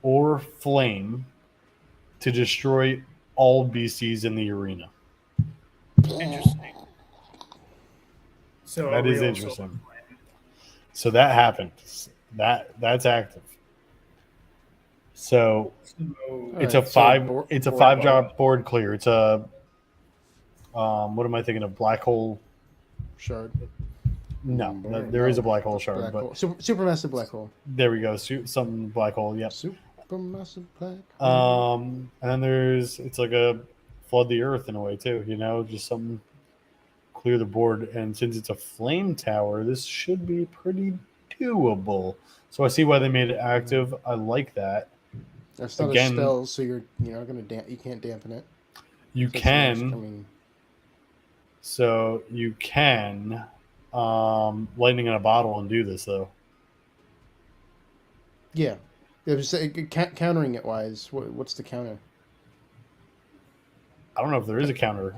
or flame to destroy all beasties in the arena. Interesting. So that is interesting. So that happened. That's active. So it's a 5-drop board clear. It's a what am I thinking of? Black hole shard. No, there is a black hole shard, but supermassive black hole. There we go. Something black hole. Yep. Supermassive black hole. And then it's like a flood the earth in a way too. Just something clear the board. And since it's a flame tower, this should be pretty doable. So I see why they made it active. I like that. That's not a spell, so you're gonna you can't dampen it. You can. So you can. Lightning in a bottle and do this though. Yeah, it was countering it wise. What's the counter? I don't know if there is a counter.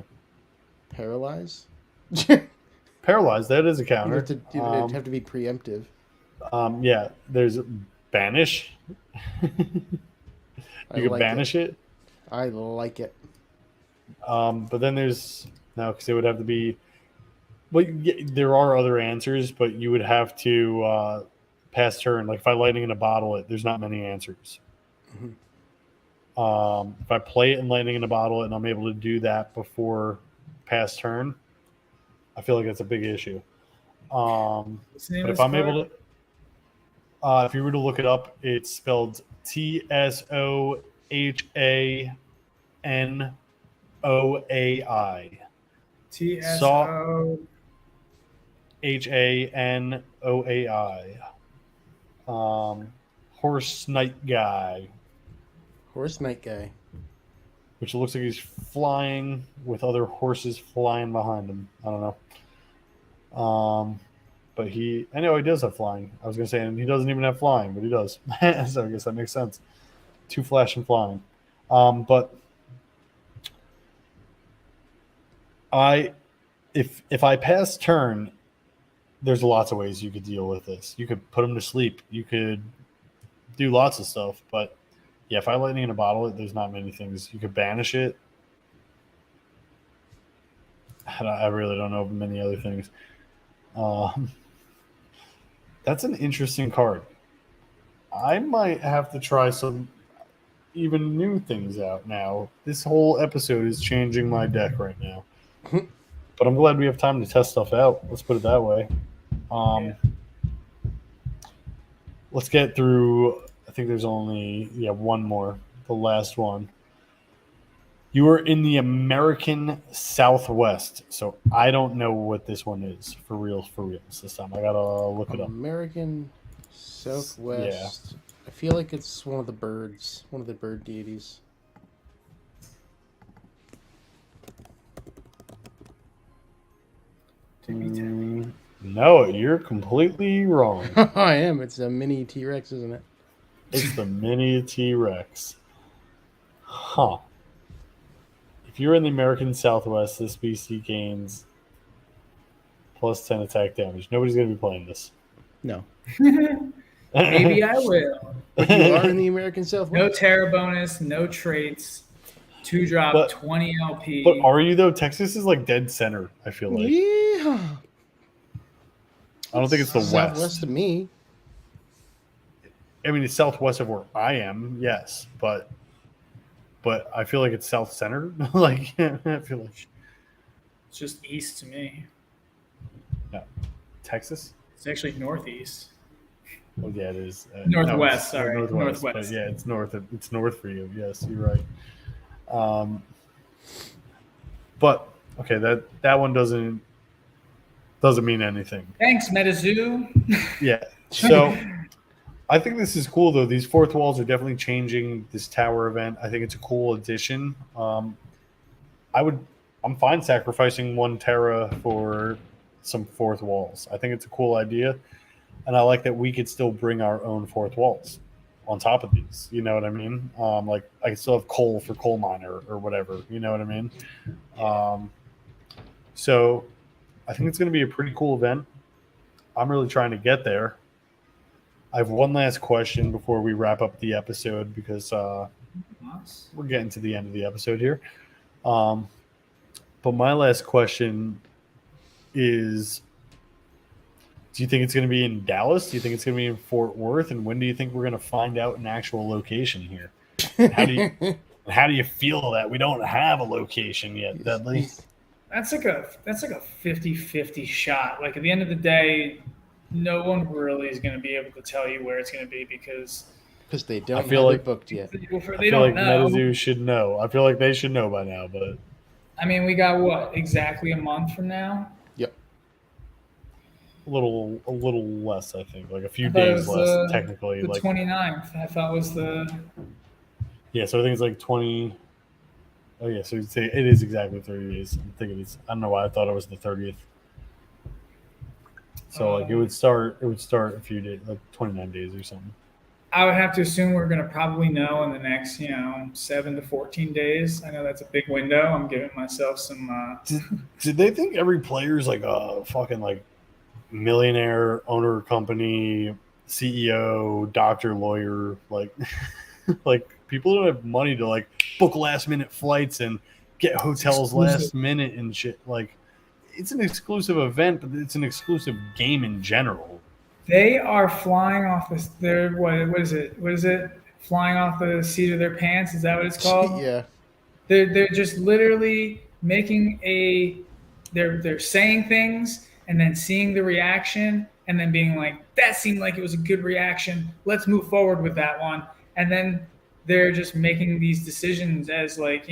Paralyze. Paralyze. That is a counter. It'd have to be preemptive. Yeah. There's banish. You can banish it. I like it. But then there's because it would have to be. Well, there are other answers, but you would have to pass turn. Like if I lightning in a bottle, there's not many answers. Mm-hmm. If I play it in lightning in a bottle and I'm able to do that before pass turn, I feel like that's a big issue. But if I'm able to, if you were to look it up, it's spelled TSOHANOAI. TSO HANOAI. Horse Night Guy. Horse Night Guy. Which looks like he's flying with other horses flying behind him. I don't know. but I know he does have flying. I was gonna say, and he doesn't even have flying, but he does. So I guess that makes sense. 2 flash and flying. But if I pass turn, there's lots of ways you could deal with this. You could put him to sleep. You could do lots of stuff. But yeah, if I lightning in a bottle, there's not many things. You could banish it. I really don't know many other things. That's an interesting card. I might have to try some even new things out now. This whole episode is changing my deck right now. But I'm glad we have time to test stuff out. Let's put it that way. Let's get through. I think there's only one more. The last one. You are in the American Southwest, so I don't know what this one is for reals this time. I gotta look it up. American Southwest. Yeah. I feel like it's one of the bird deities. No, you're completely wrong. I am. It's a mini T-Rex, isn't it? It's the mini T-Rex. Huh. If you're in the American Southwest, this beastie gains plus 10 attack damage. Nobody's going to be playing this. No. Maybe I will. But you are in the American Southwest. No terra bonus, no traits, 2-drop, 20 LP. But are you, though? Texas is like dead center, I feel like. Yeah. I don't think it's the west. Southwest of me. I mean, it's southwest of where I am, yes. But I feel like it's south center. Like, I feel like it's just east to me. No. Texas? It's actually northeast. Oh yeah, it is. Northwest. No, Sorry, northwest. northwest. But yeah, it's north. It's north for you. Yes, you're right. But okay, that one doesn't mean anything. Thanks, Metazoo. Yeah. So I think this is cool though. These fourth walls are definitely changing this tower event. I think it's a cool addition. I'm fine sacrificing 1 Terra for some fourth walls. I think it's a cool idea. And I like that we could still bring our own fourth walls on top of these. You know what I mean? Like I still have coal for coal miner or whatever. You know what I mean? So I think it's going to be a pretty cool event. I'm really trying to get there. I have one last question before we wrap up the episode because we're getting to the end of the episode here. But my last question is, do you think it's going to be in Dallas? Do you think it's going to be in Fort Worth? And when do you think we're going to find out an actual location here? How do you feel that we don't have a location yet, Dudley? That's like a 50-50 shot. Like at the end of the day, no one really is going to be able to tell you where it's going to be because they don't have it booked yet. I feel like Metazoo should know. I feel like they should know by now, but I mean, we got what, exactly a month from now? Yep. A little less, I think, like a few days less, technically. The like 29th, I thought was the. Yeah, so I think it's like 20. Oh yeah, so you'd say it is exactly 30 days. I'm thinking I don't know why I thought it was the 30th. So like it would start a few days, like 29 days or something. I would have to assume we're going to probably know in the next, 7 to 14 days. I know that's a big window. I'm giving myself some. Did they think every player's like a fucking like millionaire, owner company, CEO, doctor, lawyer, like like people don't have money to like book last minute flights and get hotels last minute and shit. Like it's an exclusive event, but it's an exclusive game in general. They are flying off what is it? Flying off the seat of their pants? Is that what it's called? Yeah. They're just literally making they're saying things and then seeing the reaction and then being like, that seemed like it was a good reaction. Let's move forward with that one. And then they're just making these decisions as like,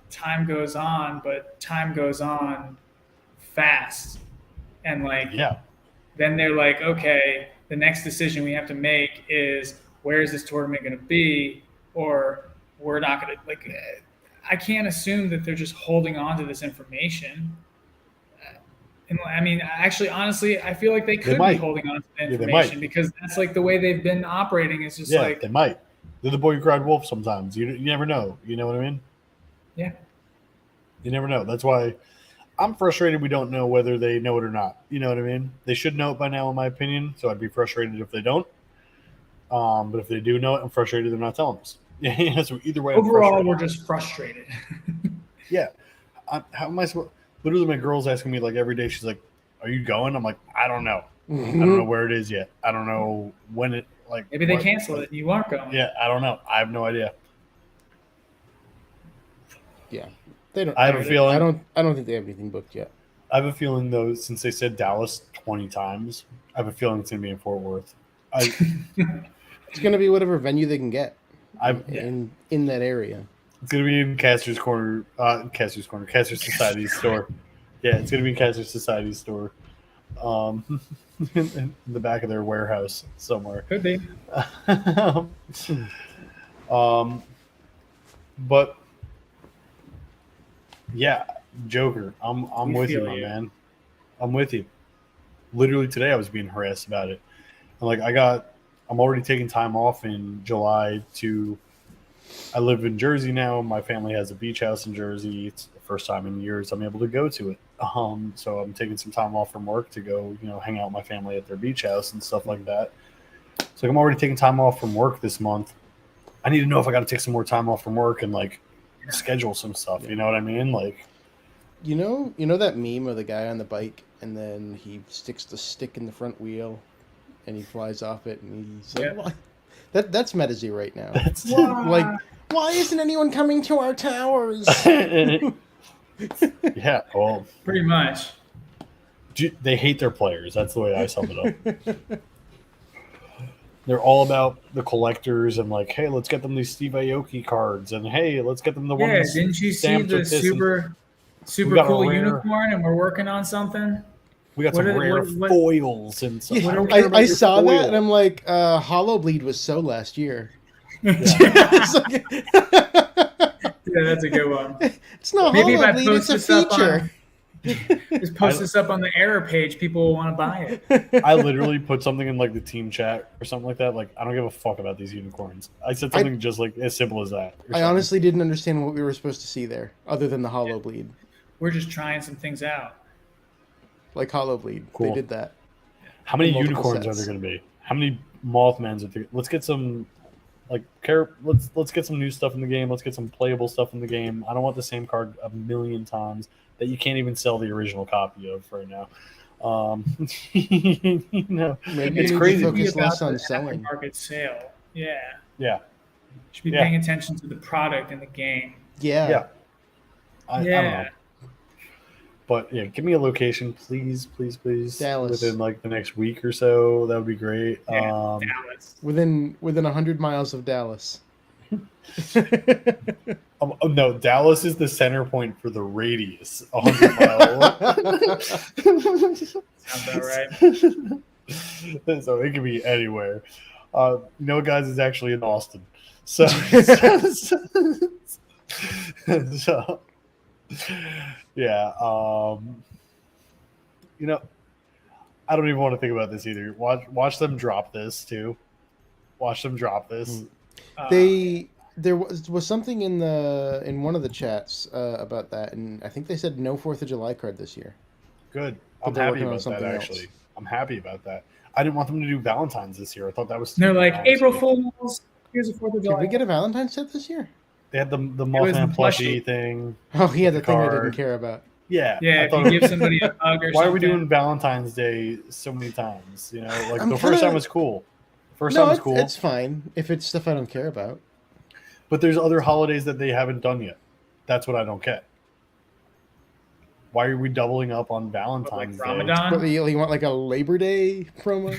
time goes on, but time goes on fast. And like, yeah. Then they're like, okay, the next decision we have to make is where is this tournament going to be, or we're not going to like. I can't assume that they're just holding on to this information. And I mean, actually, honestly, I feel like they could be might. holding on to the Yeah, they information might. because that's like the way they've been operating. It's just Yeah, like, they might. They're the boy who cried wolf sometimes. You never know. You know what I mean? yeah, You never know. That's why I'm frustrated we don't know whether they know it or not. You know what I mean? They should know it by now, in my opinion. So I'd be frustrated if they don't. But if they do know it, I'm frustrated they're not telling us. Yeah, so either way, I'm overall, frustrated. we're just frustrated. Yeah. How am I supposed? Literally, my girl's asking me like every day. She's like, "Are you going?" I'm like, "I don't know. I don't know where it is yet. I don't know when it like." Maybe they canceled it and you aren't going. Yeah, I don't know. I have no idea. Yeah, they don't. I have a feeling. I don't think they have anything booked yet. I have a feeling though, since they said Dallas 20 times, I have a feeling it's gonna be in Fort Worth. It's gonna be whatever venue they can get Yeah. in that area. It's gonna be in Caster's Society's store. Yeah, it's gonna be in Caster's Society's store. In the back of their warehouse somewhere. Could be. But yeah, Joker, I'm We with you, feel my you. man. I'm with you. Literally today, I was being harassed about it. And like, I'm already taking time off in July to. I live in Jersey now. My family has a beach house in Jersey. It's the first time in years I'm able to go to it. So I'm taking some time off from work to go, hang out with my family at their beach house and stuff like that. So I'm already taking time off from work this month. I need to know if I got to take some more time off from work and like schedule some stuff. You know what I mean? Like, you know that meme of the guy on the bike and then he sticks the stick in the front wheel and he flies off it and he's like, Yeah. That's Metazoo right now. that's Like, why isn't anyone coming to our towers? yeah. Well, Pretty much. they hate their players. That's the way I sum it up. They're all about the collectors and like, hey, let's get them these Steve Aoki cards, and hey, let's get them the Yeah, ones. didn't you see stamped the with this and- super got a cool rare- unicorn and we're working on something? We got What some are- rare what- foils and stuff. Yeah, I don't care about I your saw foil. that and I'm like, Hollow Bleed was so last year. Yeah, It's like- that's a good one. it's not Maybe if Hollow I Bleed, post it's a this up feature. Just post this up on the error page. People will want to buy it. I literally put something in like the team chat or something like that. Like, I don't give a fuck about these unicorns. I said something just like as simple as that. or I something. honestly didn't understand what we were supposed to see there, other than the Hollow Bleed. We're just trying some things out. Like Hollow Bleed. Cool. They did that. How many multiple unicorns are sets. there going to be? How many Mothmans are there? Let's get some let's get some new stuff in the game. Let's get some playable stuff in the game. I don't want the same card a million times that you can't even sell the original copy of right now. Maybe It's you need crazy. to focus Be less about on the selling. aftermarket sale. Yeah. Yeah. Should be Yeah. paying attention to the product and the game. Yeah. I don't know. But yeah, give me a location, please, please, please. Dallas. Within like the next week or so, that would be great. Yeah, Dallas. Within 100 miles of Dallas. Oh, no, Dallas is the center point for the radius. 100 miles. Sounds about right. So it could be anywhere. Guys, it's actually in Austin. So, yeah. I don't even want to think about this either. Watch them drop this too. Watch them drop this. There was something in one of the chats about that, and I think they said no 4th of July card this year. Good. But I'm they're happy working on about that, something else. actually. I'm happy about that. I didn't want them to do Valentine's this year. I thought that was... They're like, honestly. April Fools. Here's a 4th of Did July. we get a Valentine's set this year? They had the was Mothman the plushie plushie. thing. Oh, yeah, the The thing I card. didn't care about. Yeah. Yeah, I if thought you give somebody a hug or why something. are we doing Valentine's Day so many times? Like I'm the first kinda- time was cool. First No, time was cool. it's fine if it's stuff I don't care about. But there's other holidays that they haven't done yet. That's what I don't get. Why are we doubling up on Valentine's Day? Ramadan? But you want like a Labor Day promo?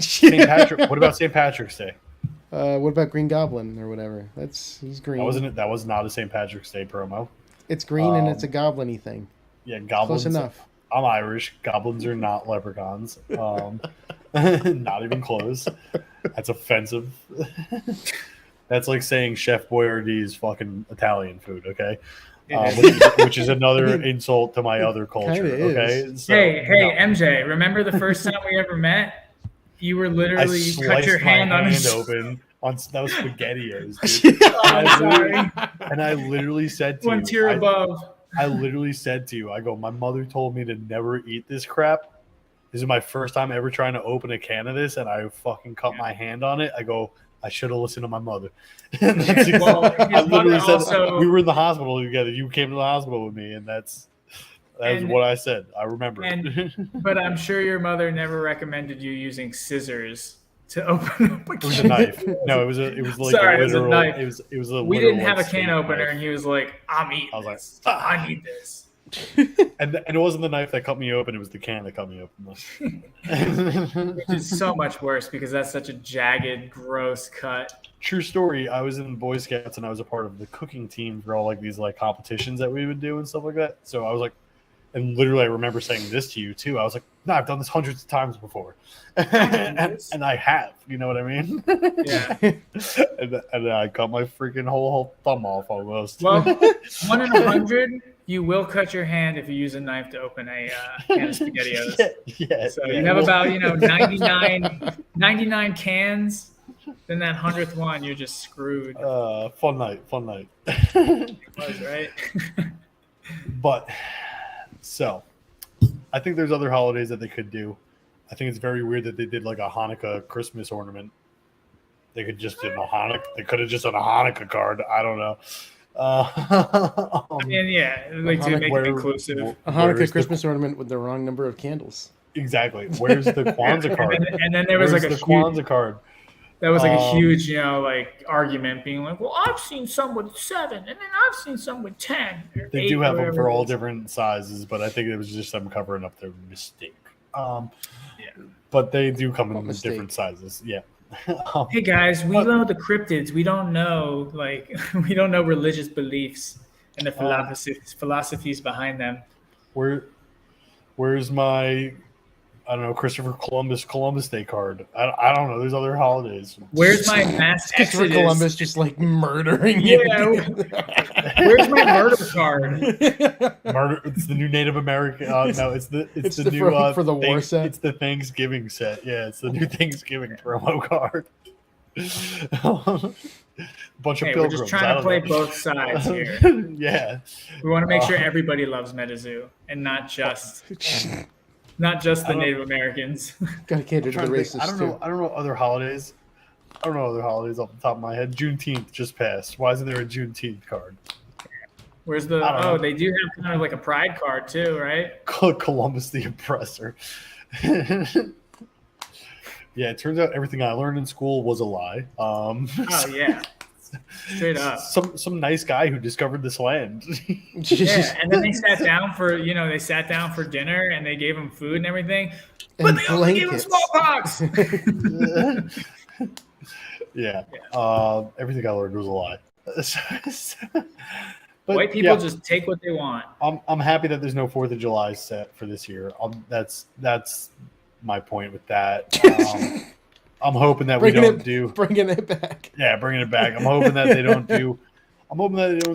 St. Patrick. What about St. Patrick's Day? What about Green Goblin or whatever? He's green. That was not a St. Patrick's Day promo. It's green and it's a goblin-y thing. Yeah, goblins. Close enough. I'm Irish. Goblins are not leprechauns. Not even close. That's offensive. That's like saying Chef Boyardee is fucking Italian food. Okay. which is another insult to my other culture. Kinda is. Okay. So, Hey, MJ, remember the first time we ever met? You were I literally cut your sliced my hand on hand a open on that was SpaghettiOs, dude. Oh, I'm sorry. And I literally said to One you, tier above. I literally said to you, I go, my mother told me to never eat this crap. This is my first time ever trying to open a can of this, and I fucking cut my hand on it. I go, I should have listened to my mother. Well, I his mother literally said, also- we were in the hospital together. You came to the hospital with me, and that's And- what I said. I remember. But I'm sure your mother never recommended you using scissors to open up a It was a can. knife. No, it was like Sorry, a it was a literal. knife. It was a. We literal, didn't have a like, can steak opener, knife. and he was like, "I'm eating I was like, this. "Ah." I need this." And it wasn't the knife that cut me open; it was the can that cut me open. Which is so much worse because that's such a jagged, gross cut. True story. I was in Boy Scouts and I was a part of the cooking team for all like these like competitions that we would do and stuff like that. So I was like, and literally I remember saying this to you too. I was like, no, I've done this hundreds of times before, and I have. You know what I mean? Yeah. and I cut my freaking whole thumb off almost. Well, 1 in 100, you will cut your hand if you use a knife to open a can of SpaghettiOs. Yeah. So you have about 99 cans. Then that 100th one, you're just screwed. Fun night. It was, right? But so I think there's other holidays that they could do. I think it's very weird that they did like a Hanukkah Christmas ornament. They could just do a Hanukkah. They could have just done a Hanukkah card. I don't know. I mean, yeah, like to make it inclusive. A Hanukkah Christmas ornament with the wrong number of candles. Exactly. Where's the Kwanzaa card? And then there was Where's like a the Kwanzaa card. That was like a huge, like argument, being like, "Well, I've seen some with 7, and then I've seen some with 10." They do have them for all different sizes, but I think it was just them covering up their mistake. But they do come in different sizes. Yeah. Hey guys, we know the cryptids. We don't know we don't know religious beliefs and the philosophies behind them. Where's my Christopher Columbus Day card? I don't know. There's other holidays. Where's my mass Christopher exodus? Columbus just like murdering Yeah. Where's my murder card? Murder. It's the new Native American. No, it's the new for the war set. It's the Thanksgiving set. Yeah, it's the new Thanksgiving promo card. Bunch of Hey, we're pilgrims. just trying to play both sides here. Yeah. We want to make sure everybody loves Metazoo and not just the Native Americans. Gotta cater to the racists I don't too. know. I don't know other holidays. I don't know other holidays off the top of my head. Juneteenth just passed. Why isn't there a Juneteenth card? Where's the? I don't know. They do have kind of like a pride card too, right? Columbus the oppressor. Yeah, it turns out everything I learned in school was a lie. Oh yeah, straight up. Some nice guy who discovered this land. Yeah, and then they sat down for dinner and they gave him food and everything, but And they only gave him blankets. smallpox. Yeah. Everything I learned was a lie. But, White people yeah, just take what they want. I'm happy that there's no 4th of July set for this year. That's my point with that. I'm hoping that bringing it back. Yeah, bringing it back. I'm hoping that they don't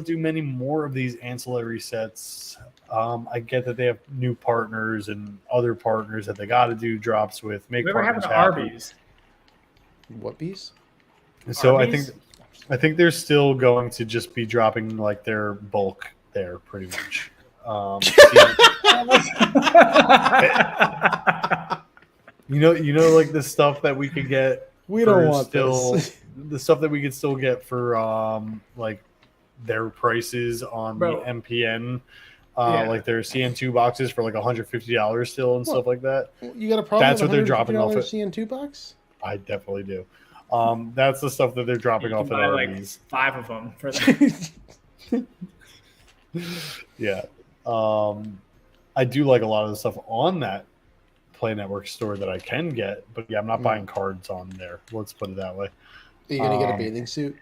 do many more of these ancillary sets. I get that they have new partners and other partners that they got to do drops with. Make Whatever happened partners to happy. Arby's? What bees? So Arby's? I think they're still going to just be dropping like their bulk there, pretty much. You know, like the stuff that we could get. We don't want this. The stuff that we could still get for like their prices on the MPN, like their CN2 boxes for like $150 still and stuff like that. You got a problem? That's with what they're dropping off at CN2 box. I definitely do. That's the stuff that they're dropping off at Arby's. Like 5 of them for that. Yeah. I do like a lot of the stuff on that Play Network store that I can get, but yeah, I'm not buying cards on there. Let's put it that way. Are you gonna get a bathing suit?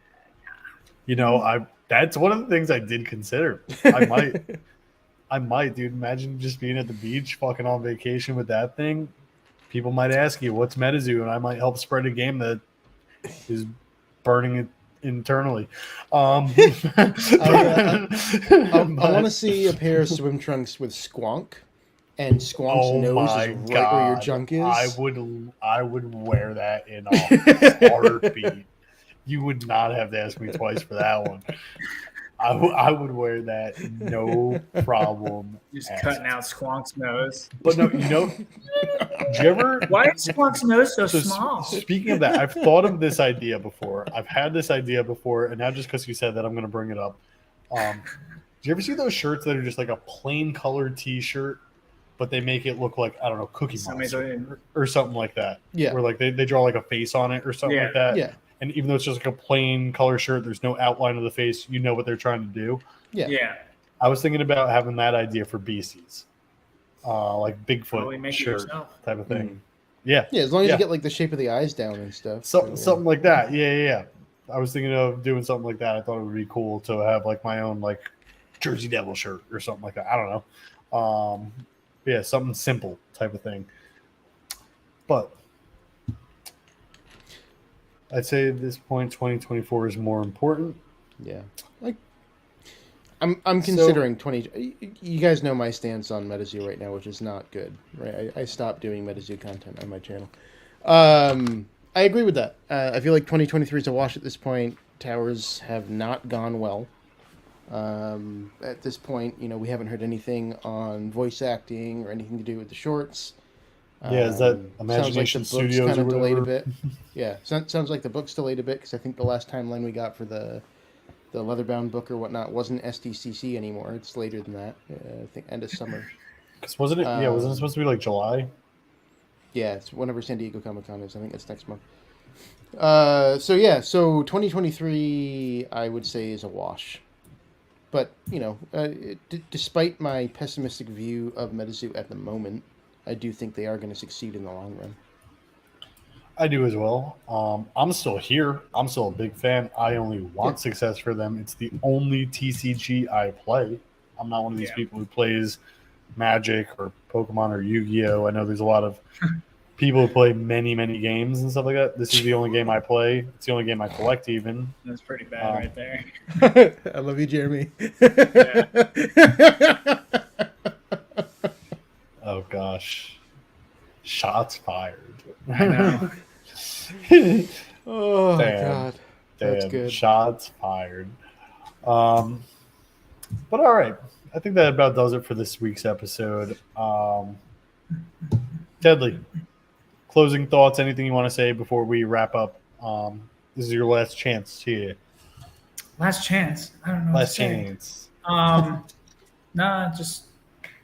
You know, that's one of the things I did consider. I might, dude. Imagine just being at the beach, fucking on vacation with that thing. People might ask you, "What's Metazoo?" and I might help spread a game that is burning internally. I want to see a pair of swim trunks with Squonk, and Squonk's nose is right where your junk is. I would wear that in a heartbeat. You would not have to ask me twice for that one. I would wear that, no problem. Just cutting out Squonk's nose. But no, do you ever? Why is Squonk's nose so small? Speaking of that, I've thought of this idea before. I've had this idea before, and now just because you said that, I'm going to bring it up. Do you ever see those shirts that are just like a plain colored T-shirt, but they make it look like, I don't know, Cookie Monster or something like that? Yeah. Where like they draw like a face on it or something like that. Yeah. And even though it's just like a plain color shirt, there's no outline of the face. You know what they're trying to do. Yeah. I was thinking about having that idea for beasties, like Bigfoot shirt type of thing. Yeah. Yeah, as long as you get like the shape of the eyes down and stuff. Something like that. Yeah. I was thinking of doing something like that. I thought it would be cool to have like my own like Jersey Devil shirt or something like that. I don't know. Yeah, something simple type of thing. But I'd say at this point, 2024 is more important. Yeah, like I'm considering 20. You guys know my stance on Metazoo right now, which is not good. Right, I stopped doing Metazoo content on my channel. I agree with that. I feel like 2023 is a wash at this point. Towers have not gone well. At this point, we haven't heard anything on voice acting or anything to do with the shorts. Yeah, is that Imagination sounds like the Studios book's kind of delayed a whatever? bit. Yeah, sounds like the book's delayed a bit because I think the last timeline we got for the leatherbound book or whatnot wasn't SDCC anymore. It's later than that. I think end of summer. Because wasn't it supposed to be like July? Yeah, it's whenever San Diego Comic-Con is. I think it's next month. So 2023 I would say is a wash. But, despite my pessimistic view of Metazoo at the moment, I do think they are going to succeed in the long run. I do as well. I'm still here. I'm still a big fan. I only want success for them. It's the only TCG I play. I'm not one of these people who plays Magic or Pokemon or Yu-Gi-Oh! I know there's a lot of people who play many, many games and stuff like that. This is the only game I play. It's the only game I collect even. That's pretty bad right there. I love you, Jeremy. Oh, gosh. Shots fired. I know. Oh, Damn. God. That's good. Shots fired. But all right. I think that about does it for this week's episode. Deadly. Closing thoughts, anything you want to say before we wrap up? This is your last chance here. Last chance. I don't know. Last chance. Just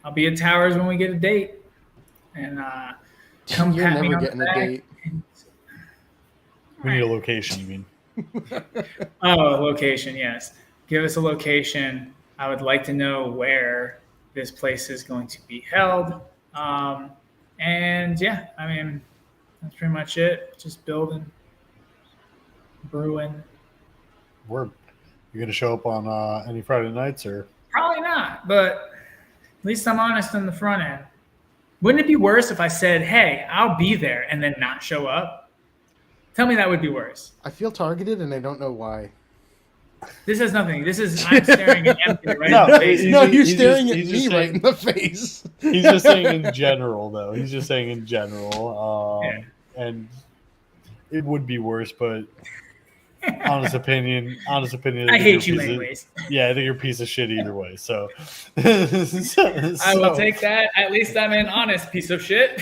I'll be at Towers when we get a date, and come You're pat me never on the getting a back. date. We need a location, you mean? Oh, location, yes. Give us a location. I would like to know where this place is going to be held. And yeah, I mean, that's pretty much it. Just building, brewing. Word. You going to show up on any Friday nights or? Probably not, but at least I'm honest on the front end. Wouldn't it be worse if I said, hey, I'll be there and then not show up? Tell me that would be worse. I feel targeted and I don't know why. This has nothing. I'm staring at empty right No, in the face. You're staring at he's me just right saying- in the face. He's just saying in general, though. He's just saying in general. And it would be worse, but honest opinion. I hate you anyways. Yeah, I think you're a piece of shit either way. So, I will take that. At least I'm an honest piece of shit.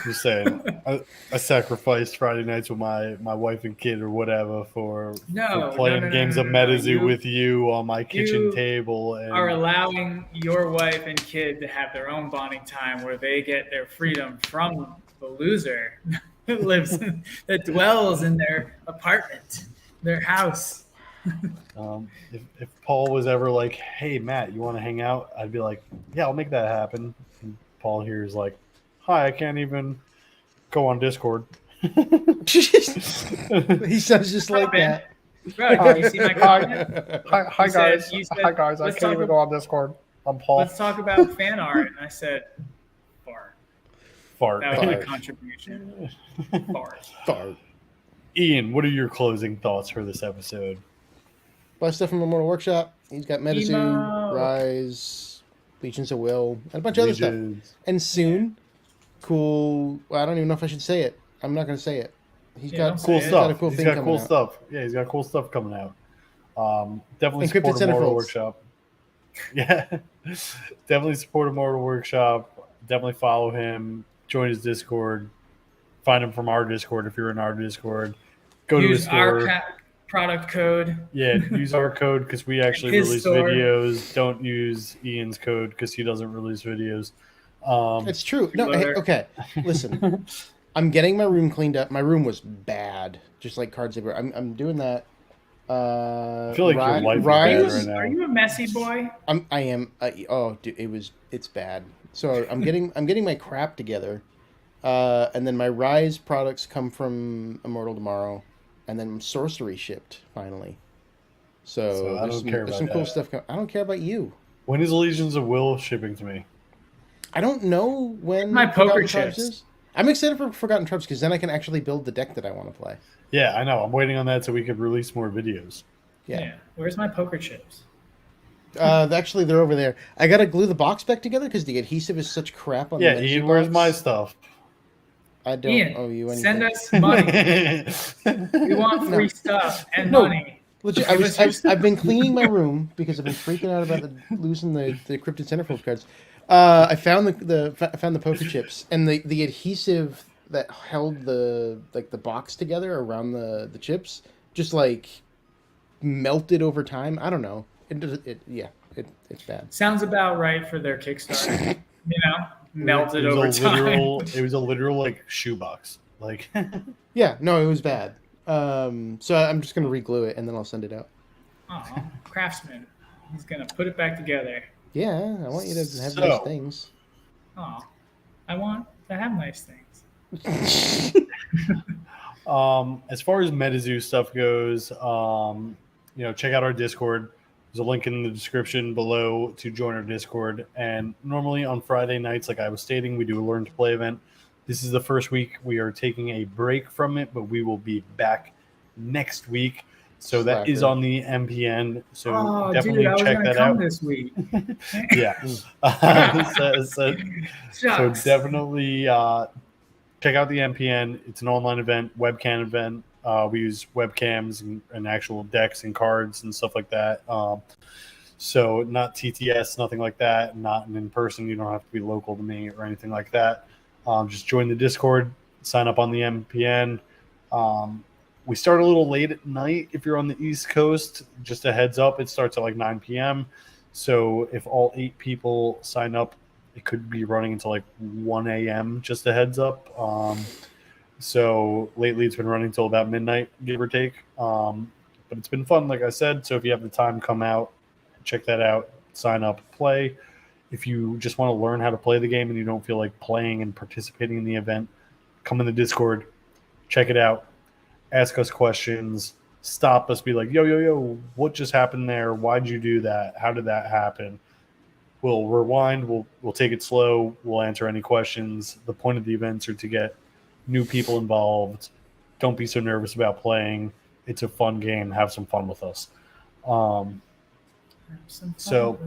Just saying, I sacrificed Friday nights with my wife and kid or whatever for playing games of Metazoo with you on my kitchen table. And are allowing your wife and kid to have their own bonding time where they get their freedom from the loser that dwells in their apartment, their house. If Paul was ever like, hey, Matt, you want to hang out? I'd be like, yeah, I'll make that happen. And Paul here is like, hi, I can't even go on Discord. He sounds just like that. Bro, did you see my comment? Hi guys. Hi guys. I "Let's can't talk even go on Discord. I'm Paul. Let's talk about fan art. And I said, fart. Fart. That was my Fart. contribution. Fart. Fart. Ian, what are your closing thoughts for this episode? Buy stuff from Immortal Workshop. He's got Metazoo, Emo. Rise, Legions of Will, and a bunch of other stuff. Legions. And soon, cool. Well, I don't even know if I should say it. I'm not going to say it. He's got don't Cool say it. stuff. Got a cool He's thing got coming cool out. stuff. Yeah, he's got cool stuff coming out. Definitely And support Cryptid Immortal Centerfolds. Workshop. Yeah, definitely support Immortal Workshop. Definitely follow him. Join his Discord. Find him from our Discord if you're in our Discord. Go to his Use store. our product code. Yeah, use our code because we actually His release store. videos. Don't use Ian's code because he doesn't release videos. It's true. No, hey, Whether- okay. Listen, I'm getting my room cleaned up. My room was bad, just like Cards Saber. I'm doing that. I feel like your life is Rise, bad right now. Are you a messy boy? I am. Oh, dude, it's bad. So I'm getting my crap together, and then my Rise products come from Immortal tomorrow, and then sorcery shipped finally. So I don't care there's about some cool that. stuff. I don't care about you. When is Legions of Will shipping to me? I don't know when My poker Forgotten Tribes chips. is. I'm excited for Forgotten Tribes because then I can actually build the deck that I want to play. Yeah, I know. I'm waiting on that so we could release more videos. Yeah. Where's my poker chips? Actually, they're over there. I gotta glue the box back together because the adhesive is such crap on Yeah, the Ian, Metazoo where's box. my stuff? I don't Ian, owe you anything. send us money. We want free stuff and No. money. Legit, Give us your I've been cleaning my room because I've been freaking out about losing the Cryptid Centerfold cards. I found the poker chips and the adhesive that held the box together around the chips just like melted over time. I don't know. It's bad. Sounds about right for their Kickstarter. Melted over time. It was a literal like shoebox. Like Yeah, no, it was bad. So I'm just gonna reglue it and then I'll send it out. Aw, craftsman. He's gonna put it back together. Yeah, I want you to have So- nice things. Aw, I want to have nice things. as far as Metazoo stuff goes, check out our Discord. There's a link in the description below to join our Discord. And normally on Friday nights, like I was stating, we do a Learn to Play event. This is the first week. We are taking a break from it, but we will be back next week. So that is Slacker. on the MPN. So Oh, definitely dude, I was check gonna that come out. this week. Yeah. so Shucks. definitely check out the MPN. It's an online event, webcam event. We use webcams and actual decks and cards and stuff like that. So not TTS, nothing like that. Not an in-person. You don't have to be local to me or anything like that. Just join the Discord, sign up on the MPN. We start a little late at night if you're on the East Coast. Just a heads up, it starts at like 9 p.m. So if all 8 people sign up, it could be running until like 1 a.m. Just a heads up. So lately it's been running until about midnight, give or take. But it's been fun, like I said. So if you have the time, come out, check that out, sign up, play. If you just want to learn how to play the game and you don't feel like playing and participating in the event, come in the Discord, check it out, ask us questions, stop us, be like, yo, what just happened there? Why'd you do that? How did that happen? We'll rewind, we'll take it slow, we'll answer any questions. The point of the events are to get new people involved. Don't be so nervous about playing. It's a fun game. Have some fun with us. So-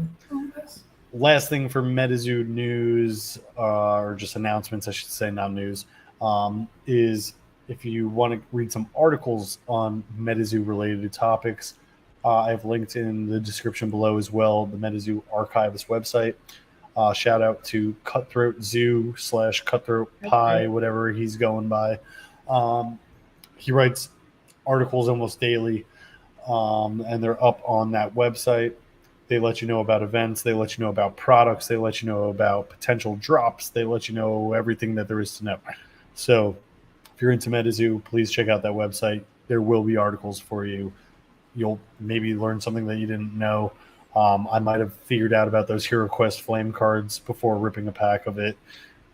Last thing for Metazoo news, or just announcements, I should say, not news, is if you want to read some articles on Metazoo related topics, I have linked in the description below as well, the Metazoo Archives website. Shout out to Cutthroat Zoo / Cutthroat Pie, whatever he's going by. He writes articles almost daily, and they're up on that website. They let you know about events. They let you know about products. They let you know about potential drops. They let you know everything that there is to know. So if you're into Metazoo, please check out that website. There will be articles for you. You'll maybe learn something that you didn't know. I might have figured out about those Hero Quest flame cards before ripping a pack of it.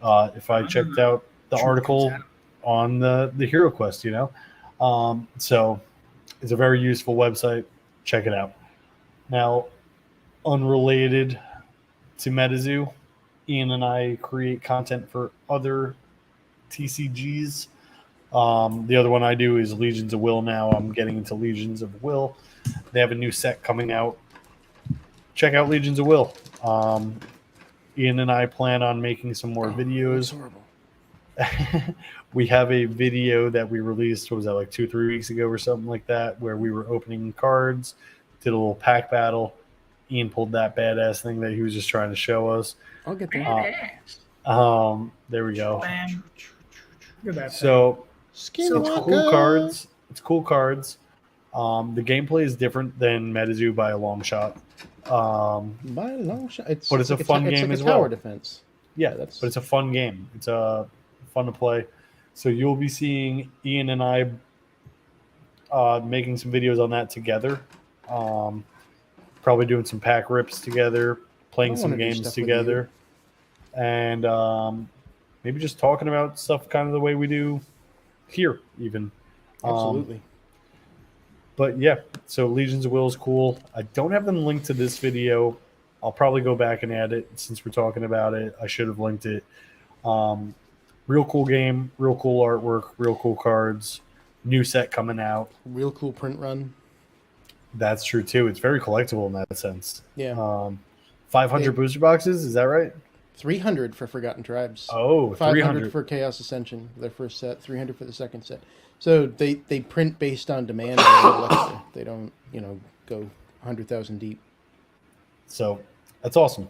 If I checked out the article on the Hero Quest, So it's a very useful website. Check it out. Now, unrelated to Metazoo, Ian and I create content for other TCGs. The other one I do is Legions of Will now. I'm getting into Legions of Will. They have a new set coming out. Check out Legions of Will. Ian and I plan on making some more videos. Horrible. We have a video that we released, what was that, like 2-3 weeks ago or something like that, where we were opening cards, did a little pack battle. Ian pulled that badass thing that he was just trying to show us. I'll get there. There we go. Bam. Look at that. So Skinwalker. it's cool cards. It's cool cards. The gameplay is different than Metazoo by a long shot. By a long shot. But it's a fun game as well. Tower defense. Yeah, but it's a fun game. It's fun to play. So you'll be seeing Ian and I making some videos on that together. Probably doing some pack rips together, playing some games together, and maybe just talking about stuff kind of the way we do here, even. Absolutely. But yeah, so Legions of Will is cool. I don't have them linked to this video. I'll probably go back and add it since we're talking about it. I should have linked it. Real cool game, real cool artwork, real cool cards. New set coming out. Real cool print run. That's true too. It's very collectible in that sense. Yeah. 500 booster boxes, is that right? 300 for Forgotten Tribes. Oh, 500 for Chaos Ascension, their first set. 300 for the second set. So they print based on demand. They don't, go 100,000 deep. So that's awesome.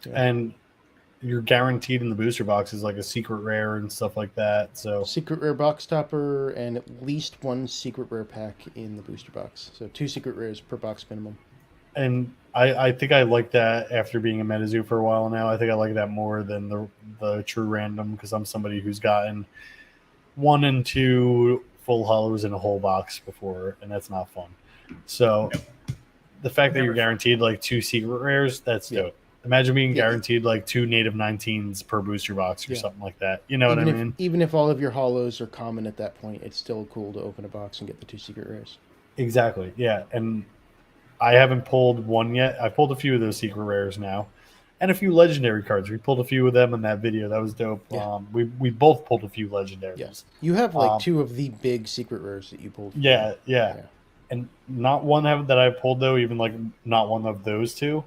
Yeah. And you're guaranteed in the booster boxes like a secret rare and stuff like that. So secret rare box topper and at least one secret rare pack in the booster box. So 2 secret rares per box minimum. And I think I like that after being a Metazoo for a while now. I think I like that more than the true random because I'm somebody who's gotten 1 and 2 full hollows in a whole box before, and that's not fun. So the fact that you're guaranteed like 2 secret rares, that's dope. Imagine being guaranteed like 2 native 19s per booster box or something like that. You know what I mean? Even if all of your hollows are common at that point, it's still cool to open a box and get the 2 secret rares. Exactly. Yeah. And I haven't pulled one yet. I pulled a few of those secret rares now. And a few legendary cards. We pulled a few of them in that video. That was dope. Yeah. We both pulled a few legendaries. Yes. You have like 2 of the big secret rares that you pulled. Yeah. And not one that I pulled though, even like not one of those 2.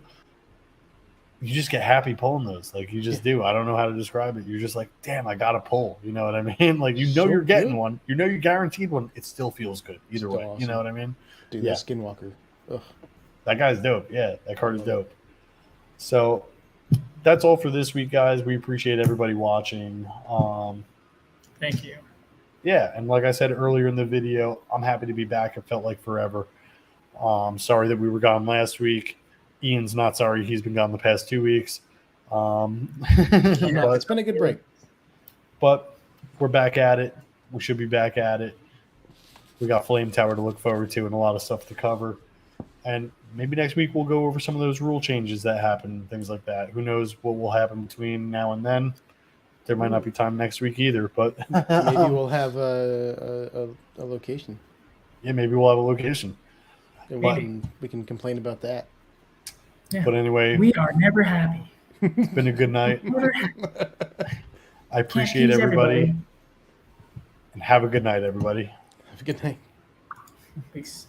You just get happy pulling those. Like you just do. I don't know how to describe it. You're just like, damn, I got to pull. You know what I mean? Like you're getting one. You know you're guaranteed one. It still feels good either way. Awesome. You know what I mean? Dude, that Skinwalker. Ugh. That guy's dope. Yeah, that card is dope. So that's all for this week, guys. We appreciate everybody watching. Thank you. Yeah, and like I said earlier in the video, I'm happy to be back. It felt like forever. Sorry that we were gone last week. Ian's not sorry. He's been gone the past 2 weeks. It's been a good break. But we're back at it. We should be back at it. We got Flame Tower to look forward to and a lot of stuff to cover. And maybe next week we'll go over some of those rule changes that happen, things like that. Who knows what will happen between now and then. There might not be time next week either, but maybe we'll have a location. Yeah, maybe we'll have a location. And we can complain about that. Yeah. But anyway, we are never happy. It's been a good night. I appreciate everybody. And have a good night, everybody. Have a good night. Peace.